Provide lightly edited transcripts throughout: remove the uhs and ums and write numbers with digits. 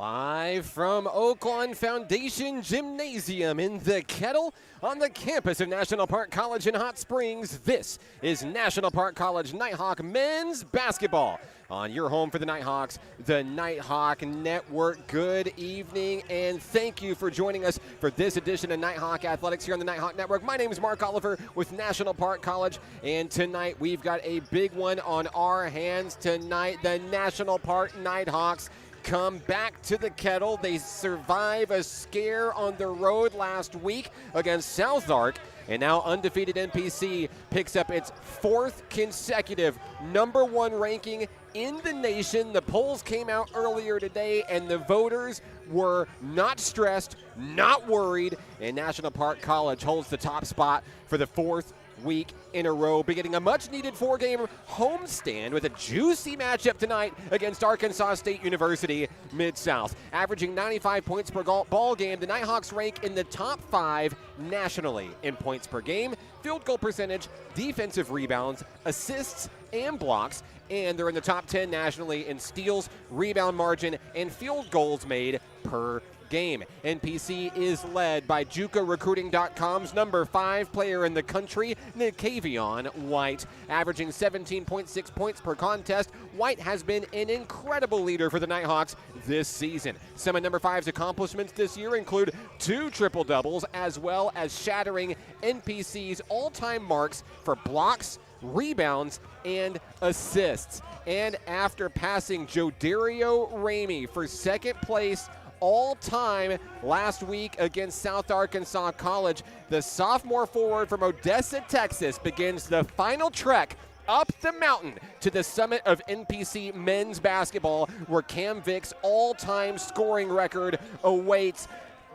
Live from Oaklawn Foundation Gymnasium in the Kettle on the campus of National Park College in Hot Springs, this is National Park College Nighthawk men's basketball. On your home for the Nighthawks, the Nighthawk Network. Good evening and thank you for joining us for this edition of Nighthawk Athletics here on the Nighthawk Network. My name is Mark Oliver with National Park College, and tonight we've got a big one on our hands tonight. The National Park Nighthawks come back to the Kettle. They survive a scare on the road last week against South Ark, and now undefeated NPC picks up its fourth consecutive #1 ranking in the nation. The polls came out earlier today, and the voters were not stressed, not worried, and National Park College holds the top spot for the fourth week in a row, beginning a much-needed four-game homestand with a juicy matchup tonight against Arkansas State University Mid-South. Averaging 95 points per ball game, the Nighthawks rank in the top 5 nationally in points per game, field goal percentage, defensive rebounds, assists, and blocks, and they're in the top 10 nationally in steals, rebound margin, and field goals made per game. NPC is led by JucoRecruiting.com's #5 player in the country, Nikavion White. Averaging 17.6 points per contest, White has been an incredible leader for the Nighthawks this season. Some of #5's accomplishments this year include 2 triple-doubles, as well as shattering NPC's all-time marks for blocks, rebounds, and assists. And after passing Jodario Ramey for second place all-time last week against South Arkansas College, the sophomore forward from Odessa, Texas, begins the final trek up the mountain to the summit of NPC men's basketball, where Cam Vick's all-time scoring record awaits.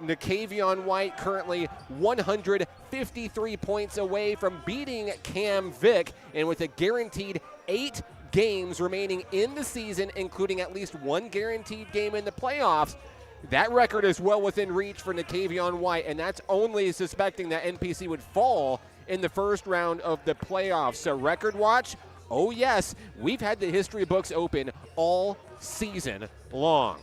Nikavion White currently 153 points away from beating Cam Vick, and with a guaranteed 8 games remaining in the season, including at least 1 guaranteed game in the playoffs, that record is well within reach for Nikavion White, and that's only suspecting that NPC would fall in the first round of the playoffs. So record watch, oh yes, we've had the history books open all season long.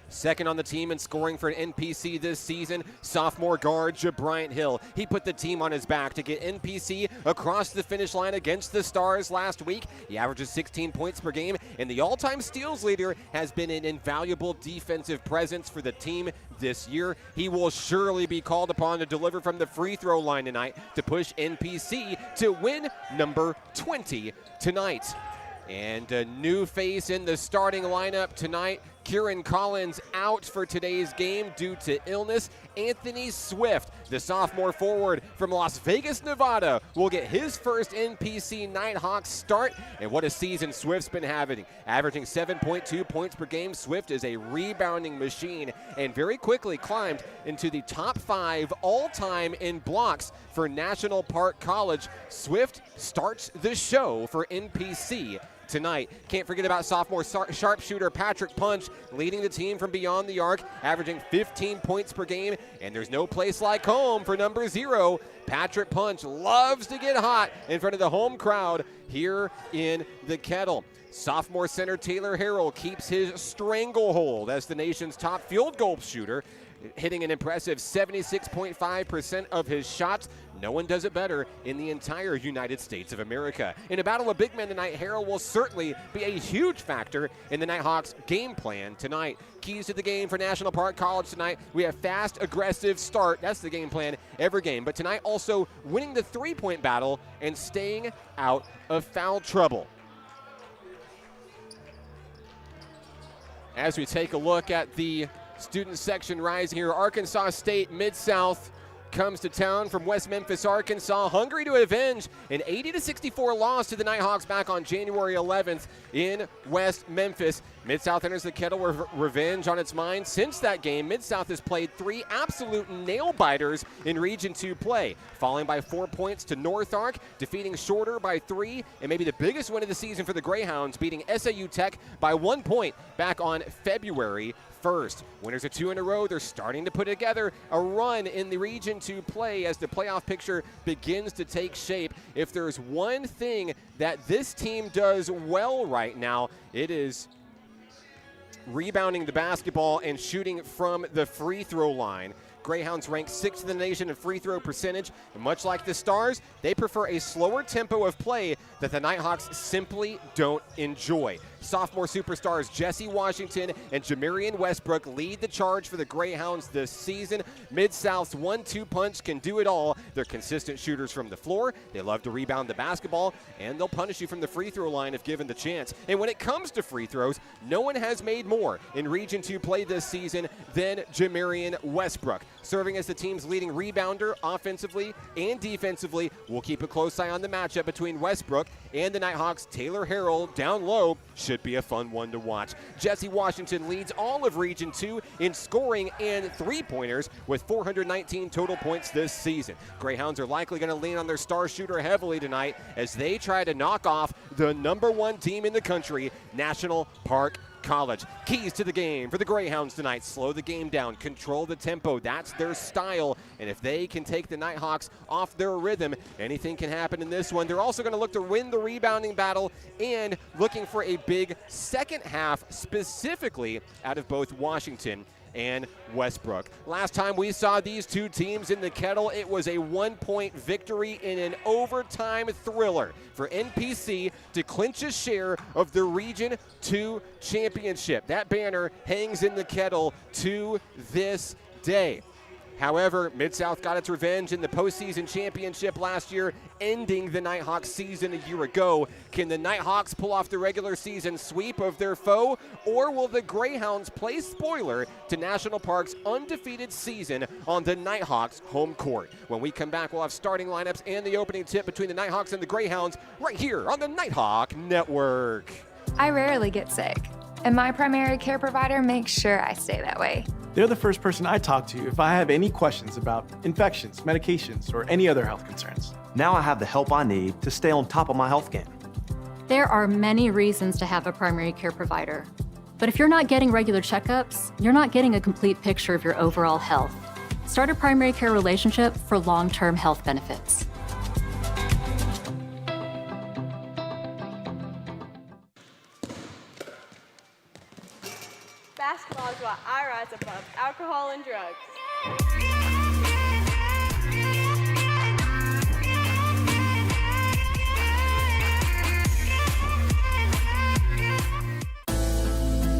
Second on the team in scoring for an NPC this season, sophomore guard Jabriant Hill. He put the team on his back to get NPC across the finish line against the Stars last week. He averages 16 points per game, and the all-time steals leader has been an invaluable defensive presence for the team this year. He will surely be called upon to deliver from the free throw line tonight to push NPC to win #20 tonight. And a new face in the starting lineup tonight. Kieran Collins out for today's game due to illness. Anthony Swift, the sophomore forward from Las Vegas, Nevada, will get his first NPC Nighthawks start. And what a season Swift's been having. Averaging 7.2 points per game, Swift is a rebounding machine and very quickly climbed into the top 5 all-time in blocks for National Park College. Swift starts the show for NPC tonight. Can't forget about sophomore sharpshooter Patrick Punch, leading the team from beyond the arc, averaging 15 points per game, and there's no place like home for #0. Patrick Punch loves to get hot in front of the home crowd here in the Kettle. Sophomore center Taylor Harrell keeps his stranglehold as the nation's top field goal shooter, hitting an impressive 76.5% of his shots. No one does it better in the entire United States of America. In a battle of big men tonight, Harrell will certainly be a huge factor in the Nighthawks' game plan tonight. Keys to the game for National Park College tonight: we have fast, aggressive start. That's the game plan every game. But tonight also winning the three-point battle and staying out of foul trouble. As we take a look at the student section rising here, Arkansas State Mid-South comes to town from West Memphis, Arkansas, hungry to avenge an 80-64 loss to the Nighthawks back on January 11th in West Memphis. Mid-South enters the Kettle with revenge on its mind. Since that game, Mid-South has played 3 absolute nail-biters in Region 2 play, falling by 4 points to North Ark, defeating Shorter by 3, and maybe the biggest win of the season for the Greyhounds, beating SAU Tech by 1 point back on February 1st. Winners of 2 in a row, they're starting to put together a run in the Region 2 play as the playoff picture begins to take shape. If there's one thing that this team does well right now, it is rebounding the basketball and shooting from the free throw line. Greyhounds rank 6th in the nation in free throw percentage. And much like the Stars, they prefer a slower tempo of play that the Nighthawks simply don't enjoy. Sophomore superstars Jesse Washington and Jamarian Westbrook lead the charge for the Greyhounds this season. Mid-South's 1-2 punch can do it all. They're consistent shooters from the floor. They love to rebound the basketball, and they'll punish you from the free throw line if given the chance. And when it comes to free throws, no one has made more in Region 2 play this season than Jamarian Westbrook. Serving as the team's leading rebounder offensively and defensively. We'll keep a close eye on the matchup between Westbrook and the Nighthawks. Taylor Harrell down low should be a fun one to watch. Jesse Washington leads all of Region 2 in scoring and three-pointers with 419 total points this season. Greyhounds are likely going to lean on their star shooter heavily tonight as they try to knock off the #1 team in the country, National Park College. Keys to the game for the Greyhounds tonight: slow the game down, control the tempo. That's their style. And if they can take the Nighthawks off their rhythm, anything can happen in this one. They're also going to look to win the rebounding battle and looking for a big second half, specifically out of both Washington and Westbrook. Last time we saw these two teams in the Kettle, it was a 1-point victory in an overtime thriller for NPC to clinch a share of the Region 2 championship. That banner hangs in the Kettle to this day. However, Mid-South got its revenge in the postseason championship last year, ending the Nighthawks season a year ago. Can the Nighthawks pull off the regular season sweep of their foe, or will the Greyhounds play spoiler to National Park's undefeated season on the Nighthawks home court? When we come back, we'll have starting lineups and the opening tip between the Nighthawks and the Greyhounds right here on the Nighthawk Network. I rarely get sick, and my primary care provider makes sure I stay that way. They're the first person I talk to if I have any questions about infections, medications, or any other health concerns. Now I have the help I need to stay on top of my health game. There are many reasons to have a primary care provider. But if you're not getting regular checkups, you're not getting a complete picture of your overall health. Start a primary care relationship for long-term health benefits. Basketball is what I rise above alcohol and drugs.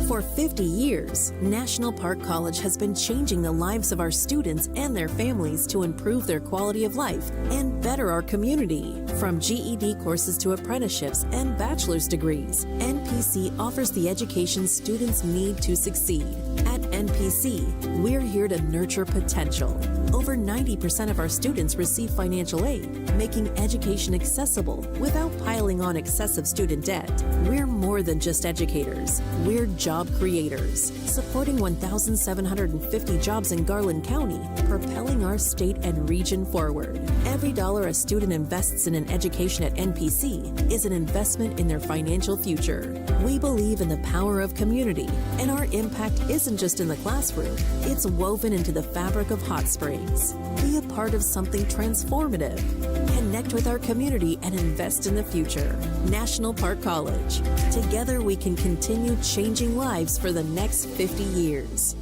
For 50 years, National Park College has been changing the lives of our students and their families to improve their quality of life and better our community. From GED courses to apprenticeships and bachelor's degrees, NPC offers the education students need to succeed. At NPC, we're here to nurture potential. Over 90% of our students receive financial aid, making education accessible without piling on excessive student debt. We're more than just educators. We're job creators, supporting 1,750 jobs in Garland County, propelling our state and region forward. Every dollar a student invests in an education at NPC is an investment in their financial future. We believe in the power of community, and our impact isn't just in the classroom, it's woven into the fabric of Hot Springs. Be a part of something transformative. Connect with our community and invest in the future. National Park College. Together we can continue changing lives for the next 50 years.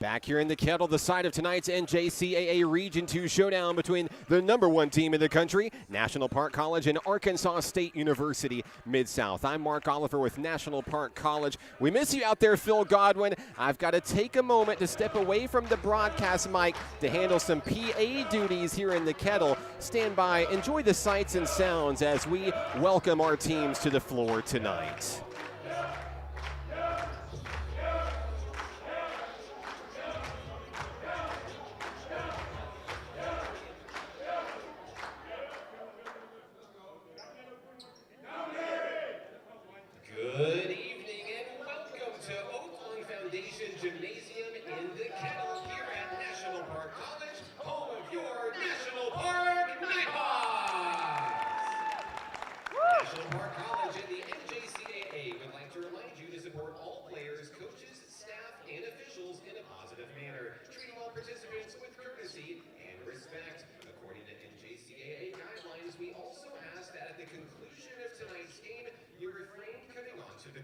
Back here in the Kettle, the site of tonight's NJCAA Region 2 showdown between the #1 team in the country, National Park College, and Arkansas State University Mid-South. I'm Mark Oliver with National Park College. We miss you out there, Phil Godwin. I've got to take a moment to step away from the broadcast mic to handle some PA duties here in the Kettle. Stand by, enjoy the sights and sounds as we welcome our teams to the floor tonight. Good evening and welcome to Oakland Foundation Gymnasium in the Kettle here at National Park College, home of your National Park Nighthawks. National Park College and the NJCAA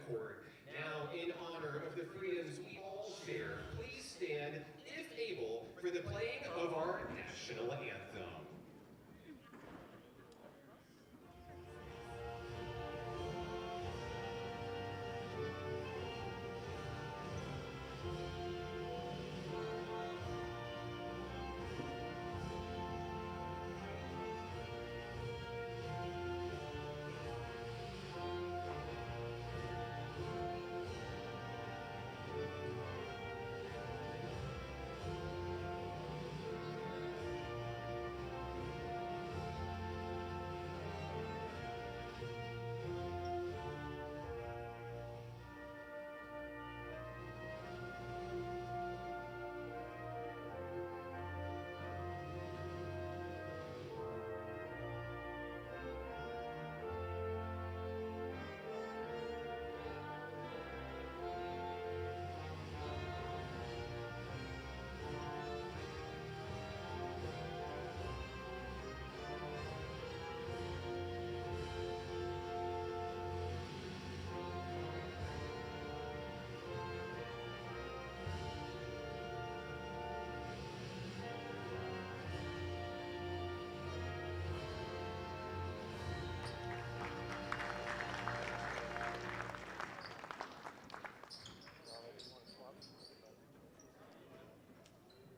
court. Now, in honor of the freedoms we all share, please stand, if able, for the playing of our national anthem.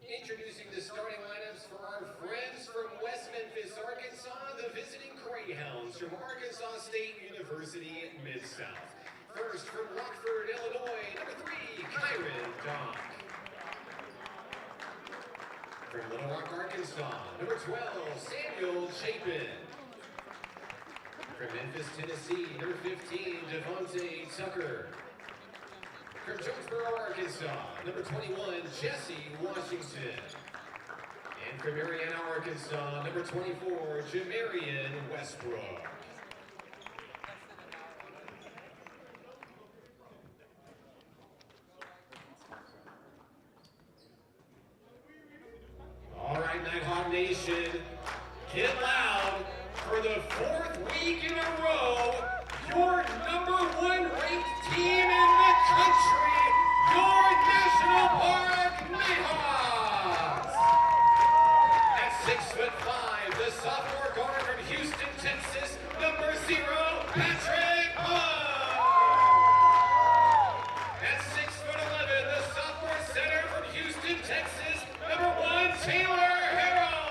Introducing the starting lineups for our friends from West Memphis, Arkansas, the visiting Greyhounds from Arkansas State University Mid-South. First from Rockford, Illinois, number 3, Kyron Dock. From Little Rock, Arkansas, number 12, Samuel Chapin. From Memphis, Tennessee, number 15, Devontae Tucker. From Jonesboro, Arkansas, number 21, Jesse Washington. And from Marianna, Arkansas, number 24, Jamarian Westbrook. All right, Nighthawk Nation, get loud. For the 4th week in a row, your #1 ranked team in the country, your National Park Nighthawks. At 6'5", the sophomore guard from Houston, Texas, number 0, Patrick Hunt. At 6'11", the sophomore center from Houston, Texas, number 1, Taylor Harrell.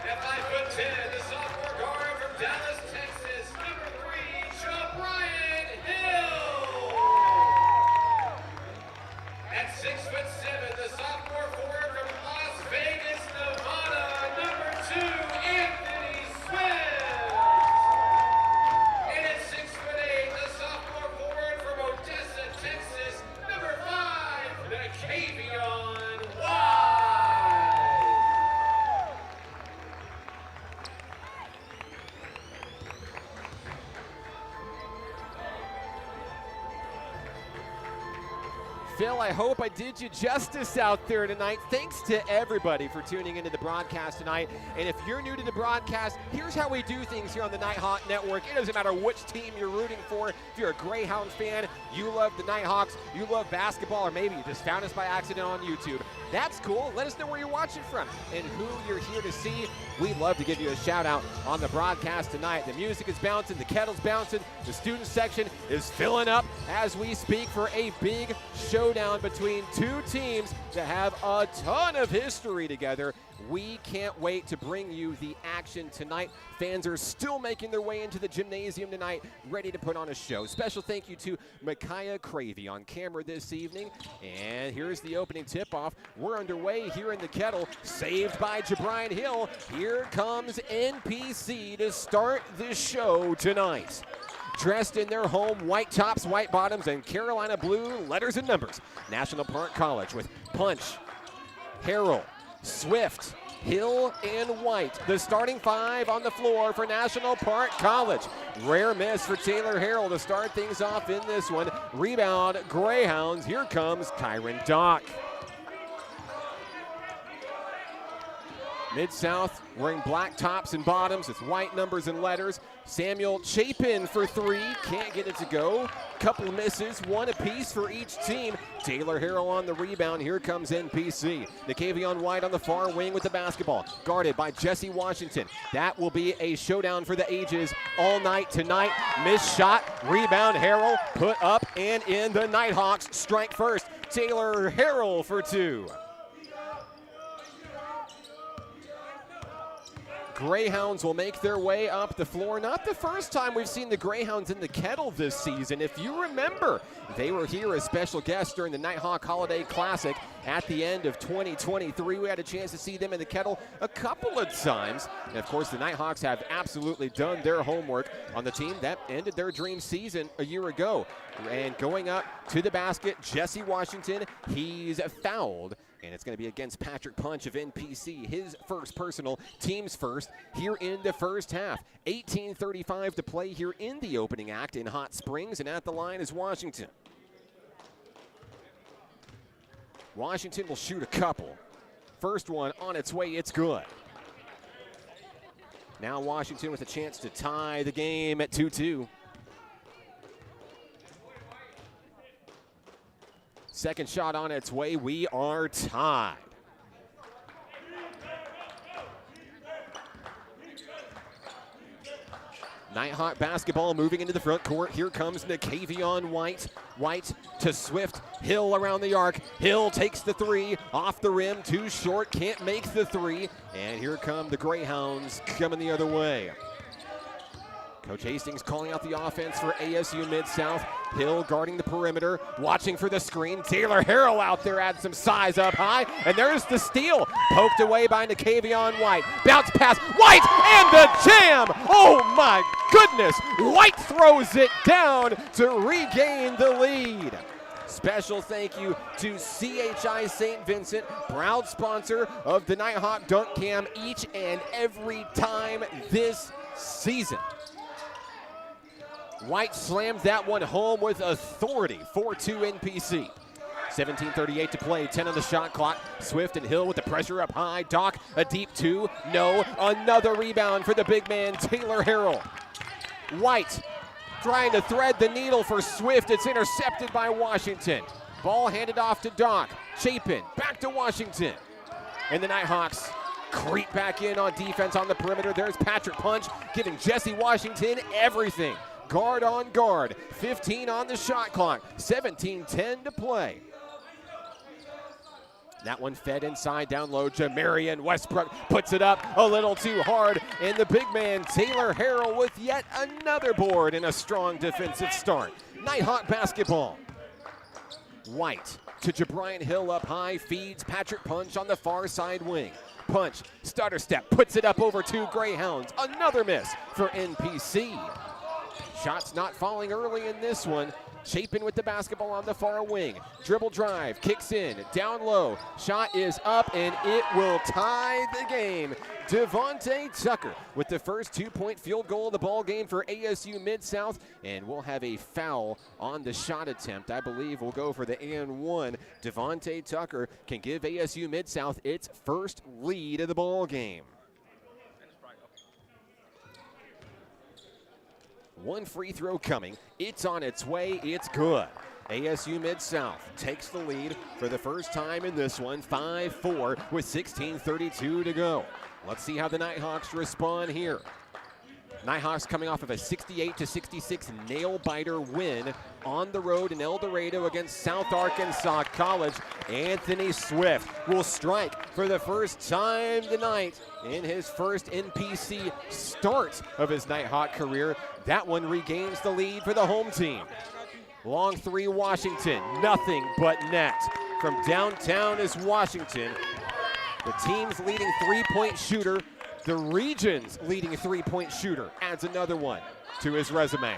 At 5'10", the sophomore guard from Dallas, Texas, number 3, Brian Hill. At 6'7", the sophomore forward from Las Vegas, Nevada, number 2, Anthony Swift. And at 6'8", the sophomore forward from Odessa, Texas, number 5, Nakavion White. Phil, I hope I did you justice out there tonight. Thanks to everybody for tuning into the broadcast tonight. And if you're new to the broadcast, here's how we do things here on the Nighthawk Network. It doesn't matter which team you're rooting for. If you're a Greyhound fan, you love the Nighthawks, you love basketball, or maybe you just found us by accident on YouTube. That's cool. Let us know where you're watching from and who you're here to see. We'd love to give you a shout out on the broadcast tonight. The music is bouncing, the kettle's bouncing, the student section is filling up as we speak for a big showdown between two teams that have a ton of history together. We can't wait to bring you the action tonight. Fans are still making their way into the gymnasium tonight, ready to put on a show. Special thank you to Micaiah Cravey on camera this evening. And here's the opening tip-off. We're underway here in the Kettle, saved by Jabrian Hill. Here comes NPC to start the show tonight. Dressed in their home white tops, white bottoms, and Carolina blue letters and numbers. National Park College with Punch, Harrell, Swift, Hill, and White. The starting 5 on the floor for National Park College. Rare miss for Taylor Harrell to start things off in this one. Rebound, Greyhounds. Here comes Kyron Dock. Mid-South wearing black tops and bottoms with white numbers and letters. Samuel Chapin for three, can't get it to go. Couple misses, one apiece for each team. Taylor Harrell on the rebound, here comes NPC. Nikavion White on the far wing with the basketball, guarded by Jesse Washington. That will be a showdown for the ages all night tonight. Missed shot, rebound Harrell, put up and in. The Nighthawks strike first. Taylor Harrell for two. Greyhounds will make their way up the floor. Not the first time we've seen the Greyhounds in the Kettle this season. If you remember, they were here as special guests during the Nighthawk Holiday Classic at the end of 2023. We had a chance to see them in the Kettle a couple of times. And of course, the Nighthawks have absolutely done their homework on the team that ended their dream season a year ago. And going up to the basket, Jesse Washington, he's fouled. And it's going to be against Patrick Punch of NPC, his first personal, team's first, here in the first half. 18:35 to play here in the opening act in Hot Springs, and at the line is Washington. Washington will shoot a couple. First one on its way, it's good. Now Washington with a chance to tie the game at 2-2. Second shot on its way, we are tied. Nighthawk basketball moving into the front court. Here comes Nikavion White. White to Swift. Hill around the arc. Hill takes the three. Off the rim, too short, can't make the three. And here come the Greyhounds coming the other way. Coach Hastings calling out the offense for ASU Mid-South. Hill guarding the perimeter, watching for the screen. Taylor Harrell out there adds some size up high, and there's the steal. Poked away by Nikavion White. Bounce pass, White, and the jam! Oh my goodness! White throws it down to regain the lead. Special thank you to CHI St. Vincent, proud sponsor of the Nighthawk Dunk Cam each and every time this season. White slammed that one home with authority. 4-2 NPC. 17:38 to play, 10 on the shot clock. Swift and Hill with the pressure up high. Doc, a deep two. No, another rebound for the big man, Taylor Harrell. White trying to thread the needle for Swift. It's intercepted by Washington. Ball handed off to Doc. Chapin, back to Washington. And the Nighthawks creep back in on defense on the perimeter. There's Patrick Punch giving Jesse Washington everything. Guard on guard, 15 on the shot clock, 17:10 to play. That one fed inside, down low. Jamarian Westbrook puts it up a little too hard, and the big man Taylor Harrell with yet another board and a strong defensive start. Nighthawk basketball. White to Jabrian Hill up high, feeds Patrick Punch on the far side wing. Punch, stutter step, puts it up over two Greyhounds. Another miss for NPC. Shots not falling early in this one. Chapin with the basketball on the far wing. Dribble drive, kicks in, down low. Shot is up, and it will tie the game. Devontae Tucker with the first 2-point field goal of the ball game for ASU Mid-South, and we'll have a foul on the shot attempt. I believe we'll go for the and one. Devontae Tucker can give ASU Mid-South its first lead of the ball game. One free throw coming. It's on its way. It's good. ASU Mid-South takes the lead for the first time in this one, 5-4 with 16:32 to go. Let's see how the Nighthawks respond here. Nighthawks coming off of a 68-66 nail-biter win on the road in El Dorado against South Arkansas College. Anthony Swift will strike for the first time tonight in his first NPC start of his Nighthawk career. That one regains the lead for the home team. Long three, Washington, nothing but net. From downtown is Washington, the team's leading three-point shooter. The region's leading three-point shooter adds another one to his resume.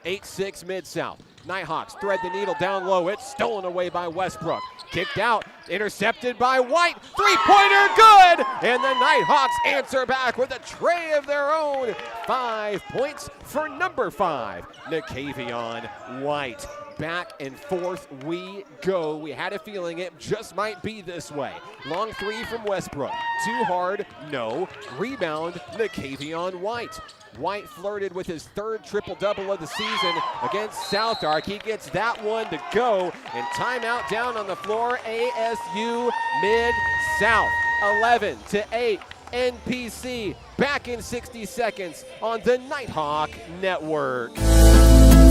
8-6 Mid-South. Nighthawks thread the needle down low. It's stolen away by Westbrook. Kicked out, intercepted by White. Three-pointer good! And the Nighthawks answer back with a tray of their own. 5 points for number 5, Nikavion White. back and forth we go. We had a feeling it just might be this way. Long three from Westbrook. Too hard, no. Rebound, Nakavion White. White flirted with his third triple-double of the season against South Ark. He gets that one to go, and timeout down on the floor, ASU Mid-South. 11-8, NPC back in 60 seconds on the Nighthawk Network.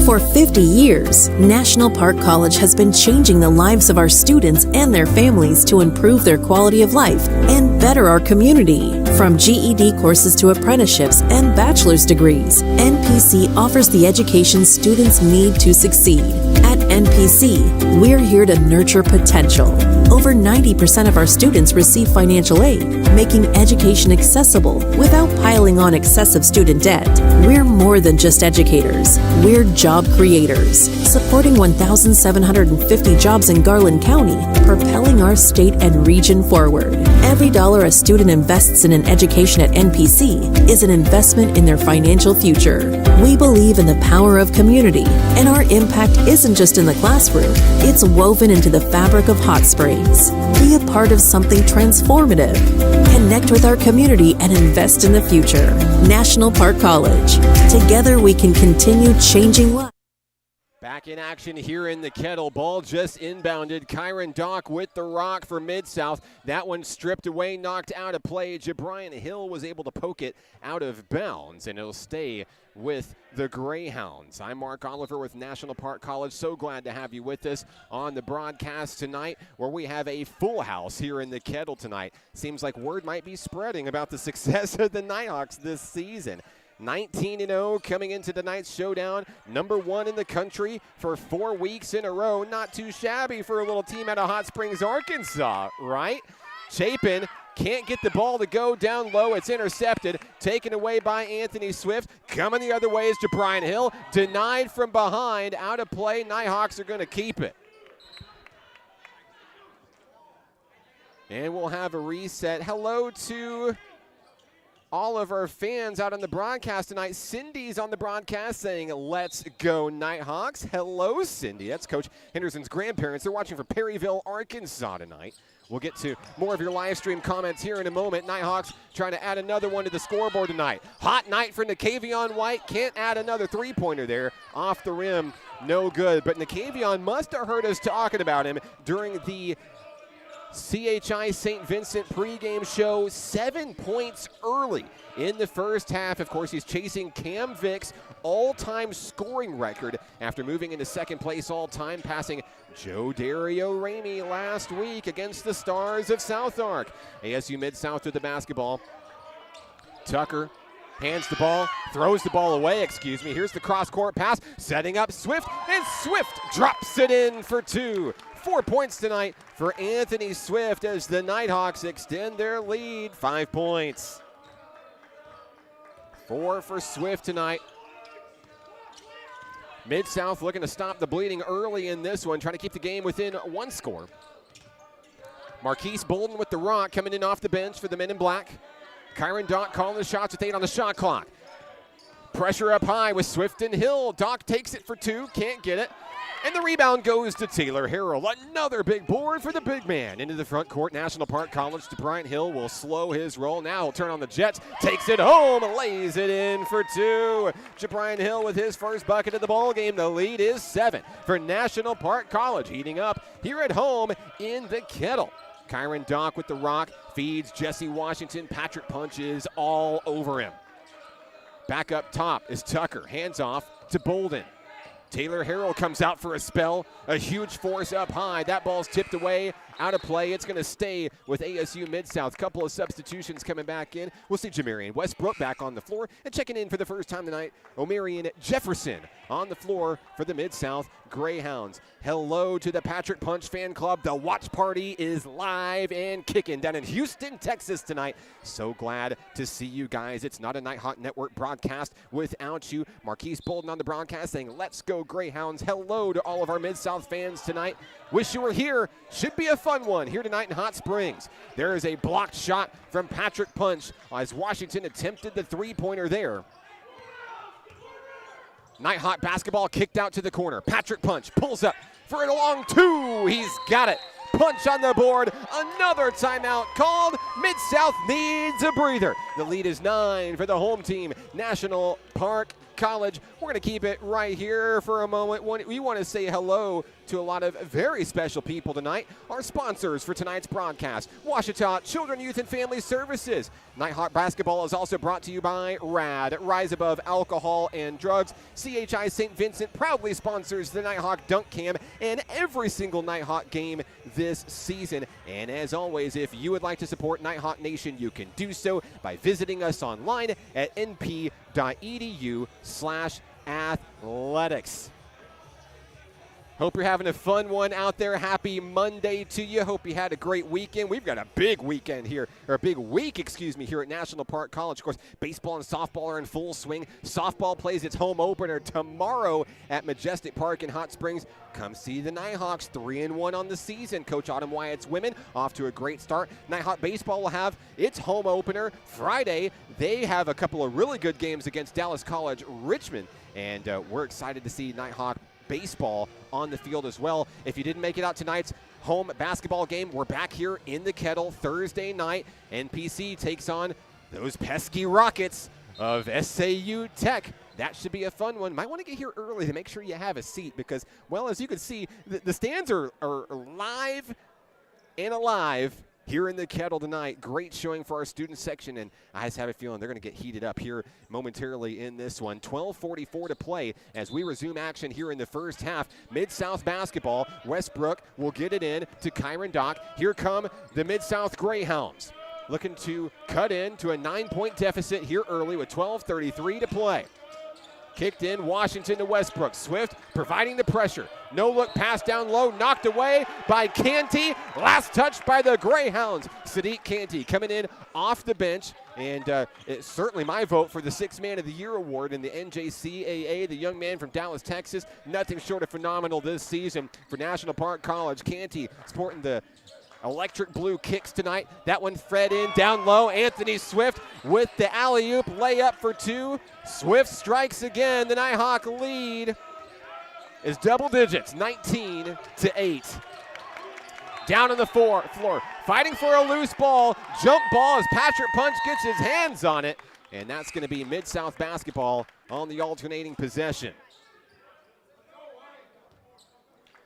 For 50 years, National Park College has been changing the lives of our students and their families to improve their quality of life and better our community. From GED courses to apprenticeships and bachelor's degrees, NPC offers the education students need to succeed. At NPC, we're here to nurture potential. Over 90% of our students receive financial aid, making education accessible without piling on excessive student debt. We're more than just educators. We're job creators, supporting 1,750 jobs in Garland County, propelling our state and region forward. Every dollar a student invests in an education at NPC is an investment in their financial future. We believe in the power of community, and our impact isn't just in the classroom, it's woven into the fabric of Hot Springs. Be a part of something transformative. Connect with our community and invest in the future. National Park College. Together we can continue changing lives. Back in action here in the Kettle. Ball just inbounded. Kyron Dock with the rock for Mid-South. That one stripped away, knocked out of play. Jabrian Hill was able to poke it out of bounds, and it'll stay with the Greyhounds. I'm Mark Oliver with National Park College. So glad to have you with us on the broadcast tonight, where we have a full house here in the Kettle tonight. Seems like word might be spreading about the success of the Nighthawks this season. 19-0 coming into tonight's showdown. Number 1 in the country for 4 weeks in a row. Not too shabby for a little team out of Hot Springs, Arkansas, right? Chapin can't get the ball to go down low. It's intercepted, taken away by Anthony Swift. Coming the other way is Jabrian Hill. Denied from behind, out of play. Nighthawks are going to keep it. And we'll have a reset. Hello to all of our fans out on the broadcast tonight. Cindy's on the broadcast saying, "Let's go Nighthawks." Hello, Cindy. That's Coach Henderson's grandparents. They're watching from Perryville, Arkansas tonight. We'll get to more of your live stream comments here in a moment. Nighthawks trying to add another one to the scoreboard tonight. Hot night for Nakavion White. Can't add another three-pointer there. Off the rim, no good. But Nakavion must have heard us talking about him during the CHI St. Vincent pregame show. 7 points early in the first half. Of course, he's chasing Cam Vick's all-time scoring record after moving into second place all-time, passing Joe Dario Ramey last week against the Stars of South Ark. ASU Mid-South with the basketball. Tucker hands the ball, throws the ball away, Here's the cross-court pass, setting up Swift, and Swift drops it in for 2. 4 points tonight for Anthony Swift as the Nighthawks extend their lead. 5 points. 4 for Swift tonight. Mid-South looking to stop the bleeding early in this one, trying to keep the game within 1 score. Marquise Bolden with the rock coming in off the bench for the men in black. Kyron Dock calling the shots with 8 on the shot clock. Pressure up high with Swift and Hill. Dock takes it for 2, can't get it. And the rebound goes to Taylor Harrell. Another big board for the big man. Into the front court, National Park College. Jabrian Hill will slow his roll. Now he'll turn on the Jets. Takes it home, lays it in for 2. Jabrian Hill with his first bucket of the ball game. The lead is 7 for National Park College. Heating up here at home in the Kettle. Kyron Dock with the rock. Feeds Jesse Washington. Patrick punches all over him. Back up top is Tucker. Hands off to Bolden. Taylor Harrell comes out for a spell. A huge force up high. That ball's tipped away, out of play. It's going to stay with ASU Mid-South. Couple of substitutions coming back in. We'll see Jamarian Westbrook back on the floor. And checking in for the first time tonight, Omarion Jefferson on the floor for the Mid-South Greyhounds. Hello to the Patrick Punch fan club. The watch party is live and kicking down in Houston, Texas tonight. So glad to see you guys. It's not a Nighthawk Network broadcast without you. Marquise Bolden on the broadcast saying, "Let's go Greyhounds." Hello to all of our Mid-South fans tonight. Wish you were here. Should be a fun one here tonight in Hot Springs. There is a blocked shot from Patrick Punch as Washington attempted the three-pointer there. Nighthawk basketball kicked out to the corner. Patrick Punch pulls up for a long 2. He's got it. Punch on the board. Another timeout called. Mid-South needs a breather. The lead is 9 for the home team, National Park College. We're going to keep it right here for a moment. We want to say hello to a lot of very special people tonight. Our sponsors for tonight's broadcast, Ouachita Children, Youth, and Family Services. Nighthawk basketball is also brought to you by RAD, Rise Above Alcohol and Drugs. CHI St. Vincent proudly sponsors the Nighthawk Dunk Cam and every single Nighthawk game this season. And as always, if you would like to support Nighthawk Nation, you can do so by visiting us online at np.edu/athletics. Hope you're having a fun one out there. Happy Monday to you. Hope you had a great weekend. We've got a big weekend here, or a big week, here at National Park College. Of course, baseball and softball are in full swing. Softball plays its home opener tomorrow at Majestic Park in Hot Springs. Come see the Nighthawks, 3-1 on the season. Coach Autumn Wyatt's women off to a great start. Nighthawk baseball will have its home opener Friday. They have a couple of really good games against Dallas College Richmond, and we're excited to see Nighthawk baseball on the field as well. If you didn't make it out tonight's home basketball game, we're back here in the Kettle Thursday night. NPC takes on those pesky Rockets of SAU Tech. That should be a fun one. Might want to get here early to make sure you have a seat because, well, as you can see, the stands are live and alive here in the Kettle tonight. Great showing for our student section, and I just have a feeling they're going to get heated up here momentarily in this one. 12:44 to play as we resume action here in the first half. Mid-South basketball. Westbrook will get it in to Kyron Dock. Here come the Mid-South Greyhounds, looking to cut in to a 9-point deficit here early with 12:33 to play. Kicked in, Washington to Westbrook. Swift providing the pressure. No look pass down low, knocked away by Canty. Last touch by the Greyhounds. Sadiq Canty coming in off the bench. And it's certainly my vote for the Sixth Man of the Year award in the NJCAA. The young man from Dallas, Texas. Nothing short of phenomenal this season for National Park College. Canty sporting the electric blue kicks tonight. That one fed in down low. Anthony Swift with the alley-oop layup for 2. Swift strikes again. The Nighthawk lead is double digits, 19-8. Down on the floor, fighting for a loose ball. Jump ball as Patrick Punch gets his hands on it. And that's going to be Mid-South basketball on the alternating possession.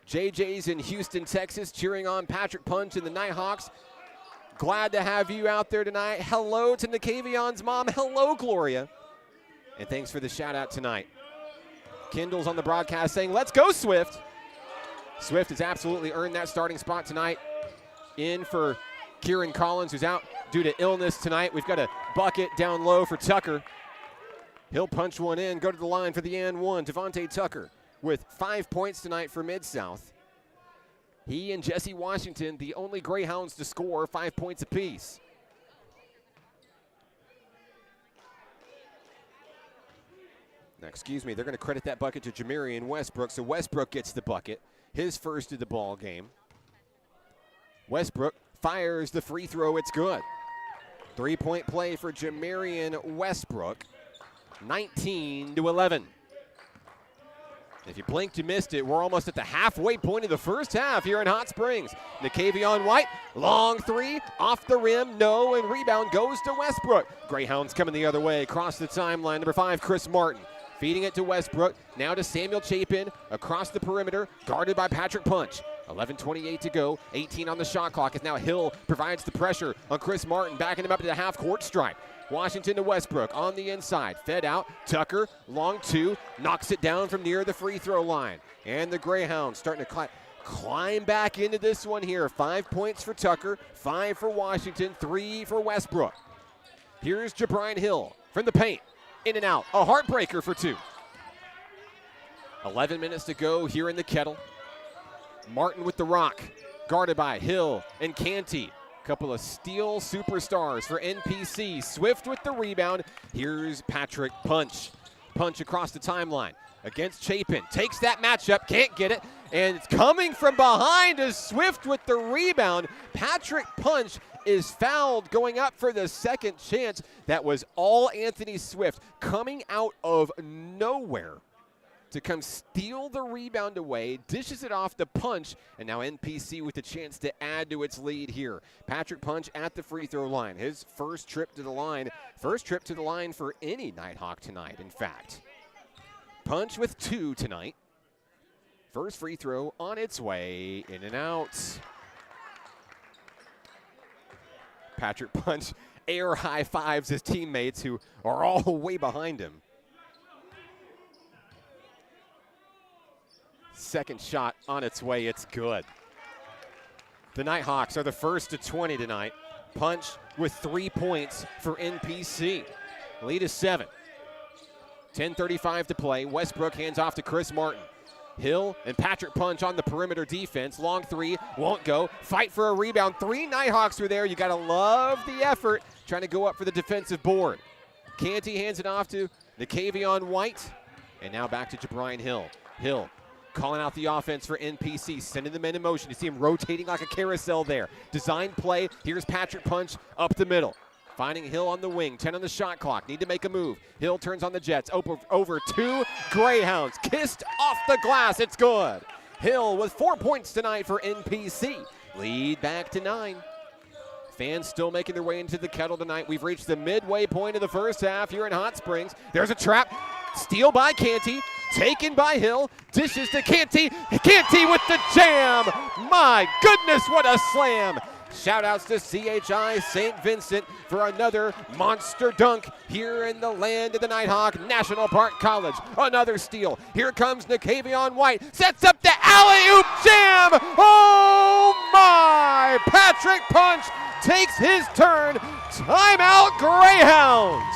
JJ's in Houston, Texas, cheering on Patrick Punch and the Nighthawks. Glad to have you out there tonight. Hello to Nikavion's mom. Hello, Gloria. And thanks for the shout-out tonight. Kendall's on the broadcast saying, let's go, Swift. Swift has absolutely earned that starting spot tonight. In for Kieran Collins, who's out due to illness tonight. We've got a bucket down low for Tucker. He'll punch one in, go to the line for the and one. Devontae Tucker with 5 points tonight for Mid-South. He and Jesse Washington, the only Greyhounds to score 5 points apiece. Now, excuse me, they're going to credit that bucket to Jamarian Westbrook, so Westbrook gets the bucket, his first of the ball game. Westbrook fires the free throw, it's good. 3-point play for Jamarian Westbrook, 19-11. If you blinked, you missed it. We're almost at the halfway point of the first half here in Hot Springs. Nikavion White, long 3, off the rim, no, and rebound goes to Westbrook. Greyhounds coming the other way, across the timeline. Number 5, Chris Martin, feeding it to Westbrook. Now to Samuel Chapin, across the perimeter, guarded by Patrick Punch. 11:28 to go, 18 on the shot clock as now Hill provides the pressure on Chris Martin, backing him up to the half-court stripe. Washington to Westbrook on the inside. Fed out. Tucker, long 2, knocks it down from near the free throw line. And the Greyhounds starting to climb back into this one here. 5 points for Tucker, 5 for Washington, 3 for Westbrook. Here's Jabrian Hill from the paint. In and out. A heartbreaker for 2. 11 minutes to go here in the Kettle. Martin with the rock, guarded by Hill and Canty. Couple of steel superstars for NPC. Swift with the rebound. Here's Patrick Punch. Punch across the timeline against Chapin. Takes that matchup, can't get it. And it's coming from behind as Swift with the rebound. Patrick Punch is fouled going up for the second chance. That was all Anthony Swift coming out of nowhere. to come steal the rebound away, dishes it off to Punch, and now NPC with a chance to add to its lead here. Patrick Punch at the free throw line. His first trip to the line for any Nighthawk tonight, in fact. Punch with 2 tonight. First free throw on its way, in and out. Patrick Punch air high fives his teammates who are all way behind him. Second shot on its way, it's good. The Nighthawks are the first to 20 tonight. Punch with 3 points for NPC. Lead is 7. 10:35 to play. Westbrook hands off to Chris Martin. Hill and Patrick Punch on the perimeter defense. Long 3, won't go. Fight for a rebound. 3 Nighthawks are there. You gotta love the effort trying to go up for the defensive board. Canty hands it off to Nikavion White. And now back to Jabrian Hill. Hill calling out the offense for NPC, sending the men in motion. You see him rotating like a carousel there. Design play. Here's Patrick Punch up the middle. Finding Hill on the wing, 10 on the shot clock. Need to make a move. Hill turns on the Jets. Over 2 Greyhounds. Kissed off the glass. It's good. Hill with 4 points tonight for NPC. Lead back to 9. Fans still making their way into the Kettle tonight. We've reached the midway point of the first half here in Hot Springs. There's a trap. Steal by Canty. Taken by Hill. Dishes to Canty. Canty with the jam. My goodness, what a slam. Shout-outs to CHI St. Vincent for another monster dunk here in the land of the Nighthawk, National Park College. Another steal. Here comes Nikavion White. Sets up the alley-oop jam. Oh, my. Patrick Punch takes his turn. Timeout, Greyhounds.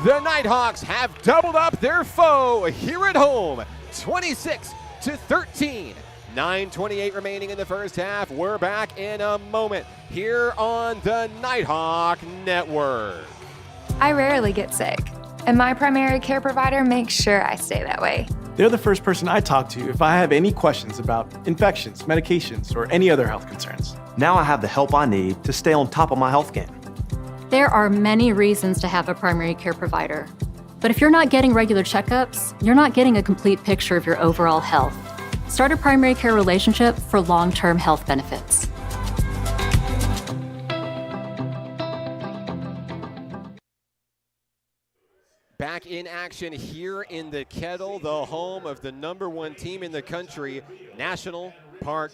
The Nighthawks have doubled up their foe here at home, 26-13. 9:28 remaining in the first half. We're back in a moment here on the Nighthawk Network. I rarely get sick, and my primary care provider makes sure I stay that way. They're the first person I talk to if I have any questions about infections, medications, or any other health concerns. Now I have the help I need to stay on top of my health game. There are many reasons to have a primary care provider. But if you're not getting regular checkups, you're not getting a complete picture of your overall health. Start a primary care relationship for long-term health benefits. Back in action here in the Kettle, the home of the #1 team in the country, National Park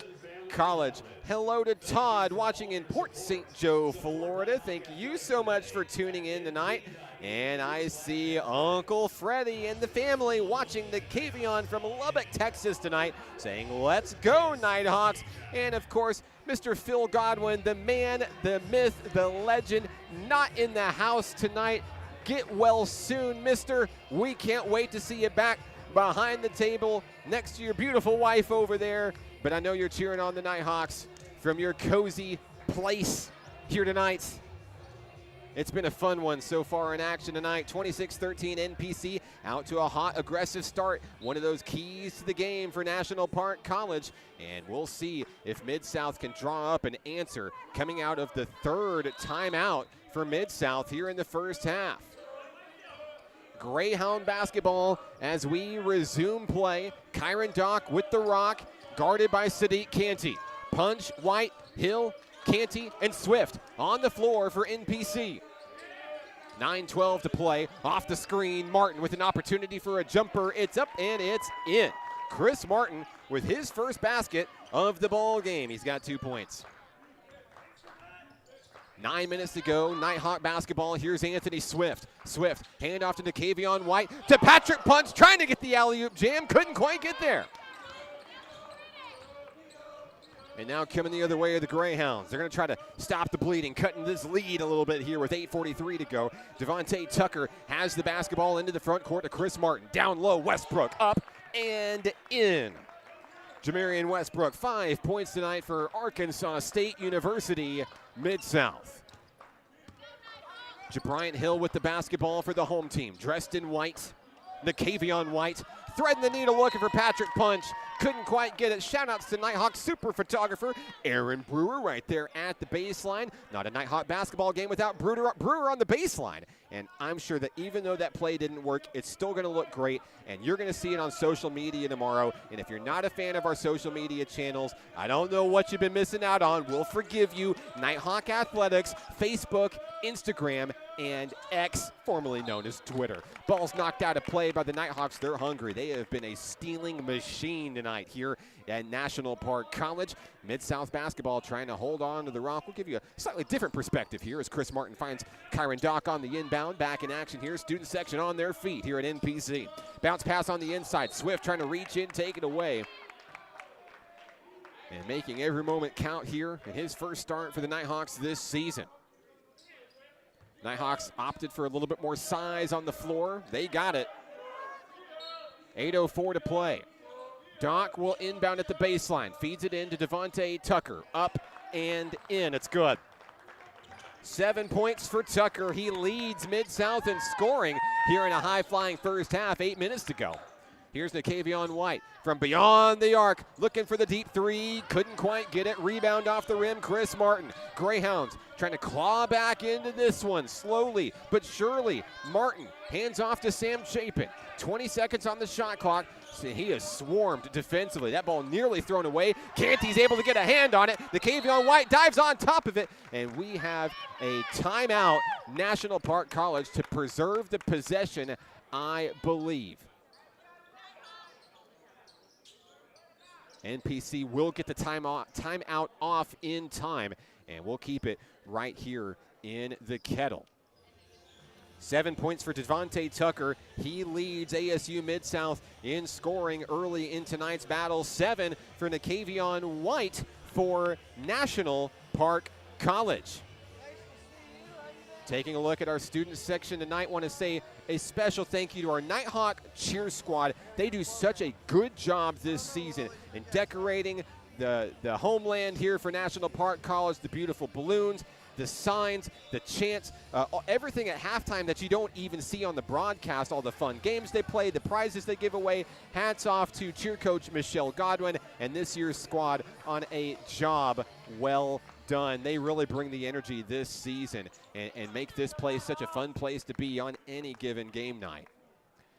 College. Hello to Todd watching in Port St. Joe, Florida. Thank you so much for tuning in tonight. And I see Uncle Freddie and the family watching the Nikavion from Lubbock, Texas tonight, saying, let's go, Nighthawks. And of course, Mr. Phil Godwin, the man, the myth, the legend, not in the house tonight. Get well soon, mister. We can't wait to see you back behind the table next to your beautiful wife over there. But I know you're cheering on the Nighthawks from your cozy place here tonight. It's been a fun one so far in action tonight. 26-13 NPC out to a hot, aggressive start. One of those keys to the game for National Park College. And we'll see if Mid-South can draw up an answer coming out of the third timeout for Mid-South here in the first half. Greyhound basketball as we resume play. Kyron Dock with the rock, guarded by Sadiq Canty. Punch, White, Hill, Canty, and Swift on the floor for NPC. 9:12 to play. Off the screen, Martin with an opportunity for a jumper. It's up and it's in. Chris Martin with his first basket of the ball game. He's got 2 points. 9 minutes to go. Nighthawk basketball. Here's Anthony Swift. Swift, hand off to Nikavion White. To Patrick Punch, trying to get the alley-oop jam. Couldn't quite get there. And now coming the other way are the Greyhounds. They're going to try to stop the bleeding, cutting this lead a little bit here with 8:43 to go. Devontae Tucker has the basketball into the front court to Chris Martin. Down low, Westbrook up and in. Jamarian Westbrook, 5 points tonight for Arkansas State University, Mid-South. Jabrian Hill with the basketball for the home team. Dressed in white, Nikavion White. Threading the needle looking for Patrick Punch. couldn't quite get it. Shout-outs to Nighthawk super photographer Aaron Brewer right there at the baseline. Not a Nighthawk basketball game without Brewer on the baseline. And I'm sure that even though that play didn't work, it's still going to look great, and you're going to see it on social media tomorrow. And if you're not a fan of our social media channels, I don't know what you've been missing out on. We'll forgive you. Nighthawk Athletics, Facebook, Instagram, and X, formerly known as Twitter. Ball's knocked out of play by the Nighthawks. They're hungry. They have been a stealing machine tonight here at National Park College. Mid-South basketball trying to hold on to the rock. We'll give you a slightly different perspective here as Chris Martin finds Kyron Dock on the inbound. Back in action here. Student section on their feet here at NPC. Bounce pass on the inside. Swift trying to reach in, take it away. And making every moment count here in his first start for the Nighthawks this season. Nighthawks opted for a little bit more size on the floor. They got it. 8:04 to play. Dock will inbound at the baseline. Feeds it in to Devontae Tucker. Up and in. It's good. 7 points for Tucker. He leads Mid-South in scoring here in a high-flying first half. 8 minutes to go. Here's Nakavion White from beyond the arc, looking for the deep three. Couldn't quite get it. Rebound off the rim, Chris Martin. Greyhounds trying to claw back into this one slowly but surely. Martin hands off to Sam Chapin. 20 seconds on the shot clock. He is swarmed defensively. That ball nearly thrown away. Canty's able to get a hand on it. Nakavion White dives on top of it, and we have a timeout, National Park College, to preserve the possession, I believe. NPC will get the timeout off in time, and we'll keep it right here in the Kettle. 7 points for Devontae Tucker. He leads ASU Mid-South in scoring early in tonight's battle. 7 for Nakavion White for National Park College. Taking a look at our student section tonight, want to say a special thank you to our Nighthawk cheer squad. They do such a good job this season in decorating the homeland here for National Park College, the beautiful balloons, the signs, the chants, everything at halftime that you don't even see on the broadcast, all the fun games they play, the prizes they give away. Hats off to cheer coach Michelle Godwin and this year's squad on a job well done. They really bring the energy this season and make this place such a fun place to be on any given game night.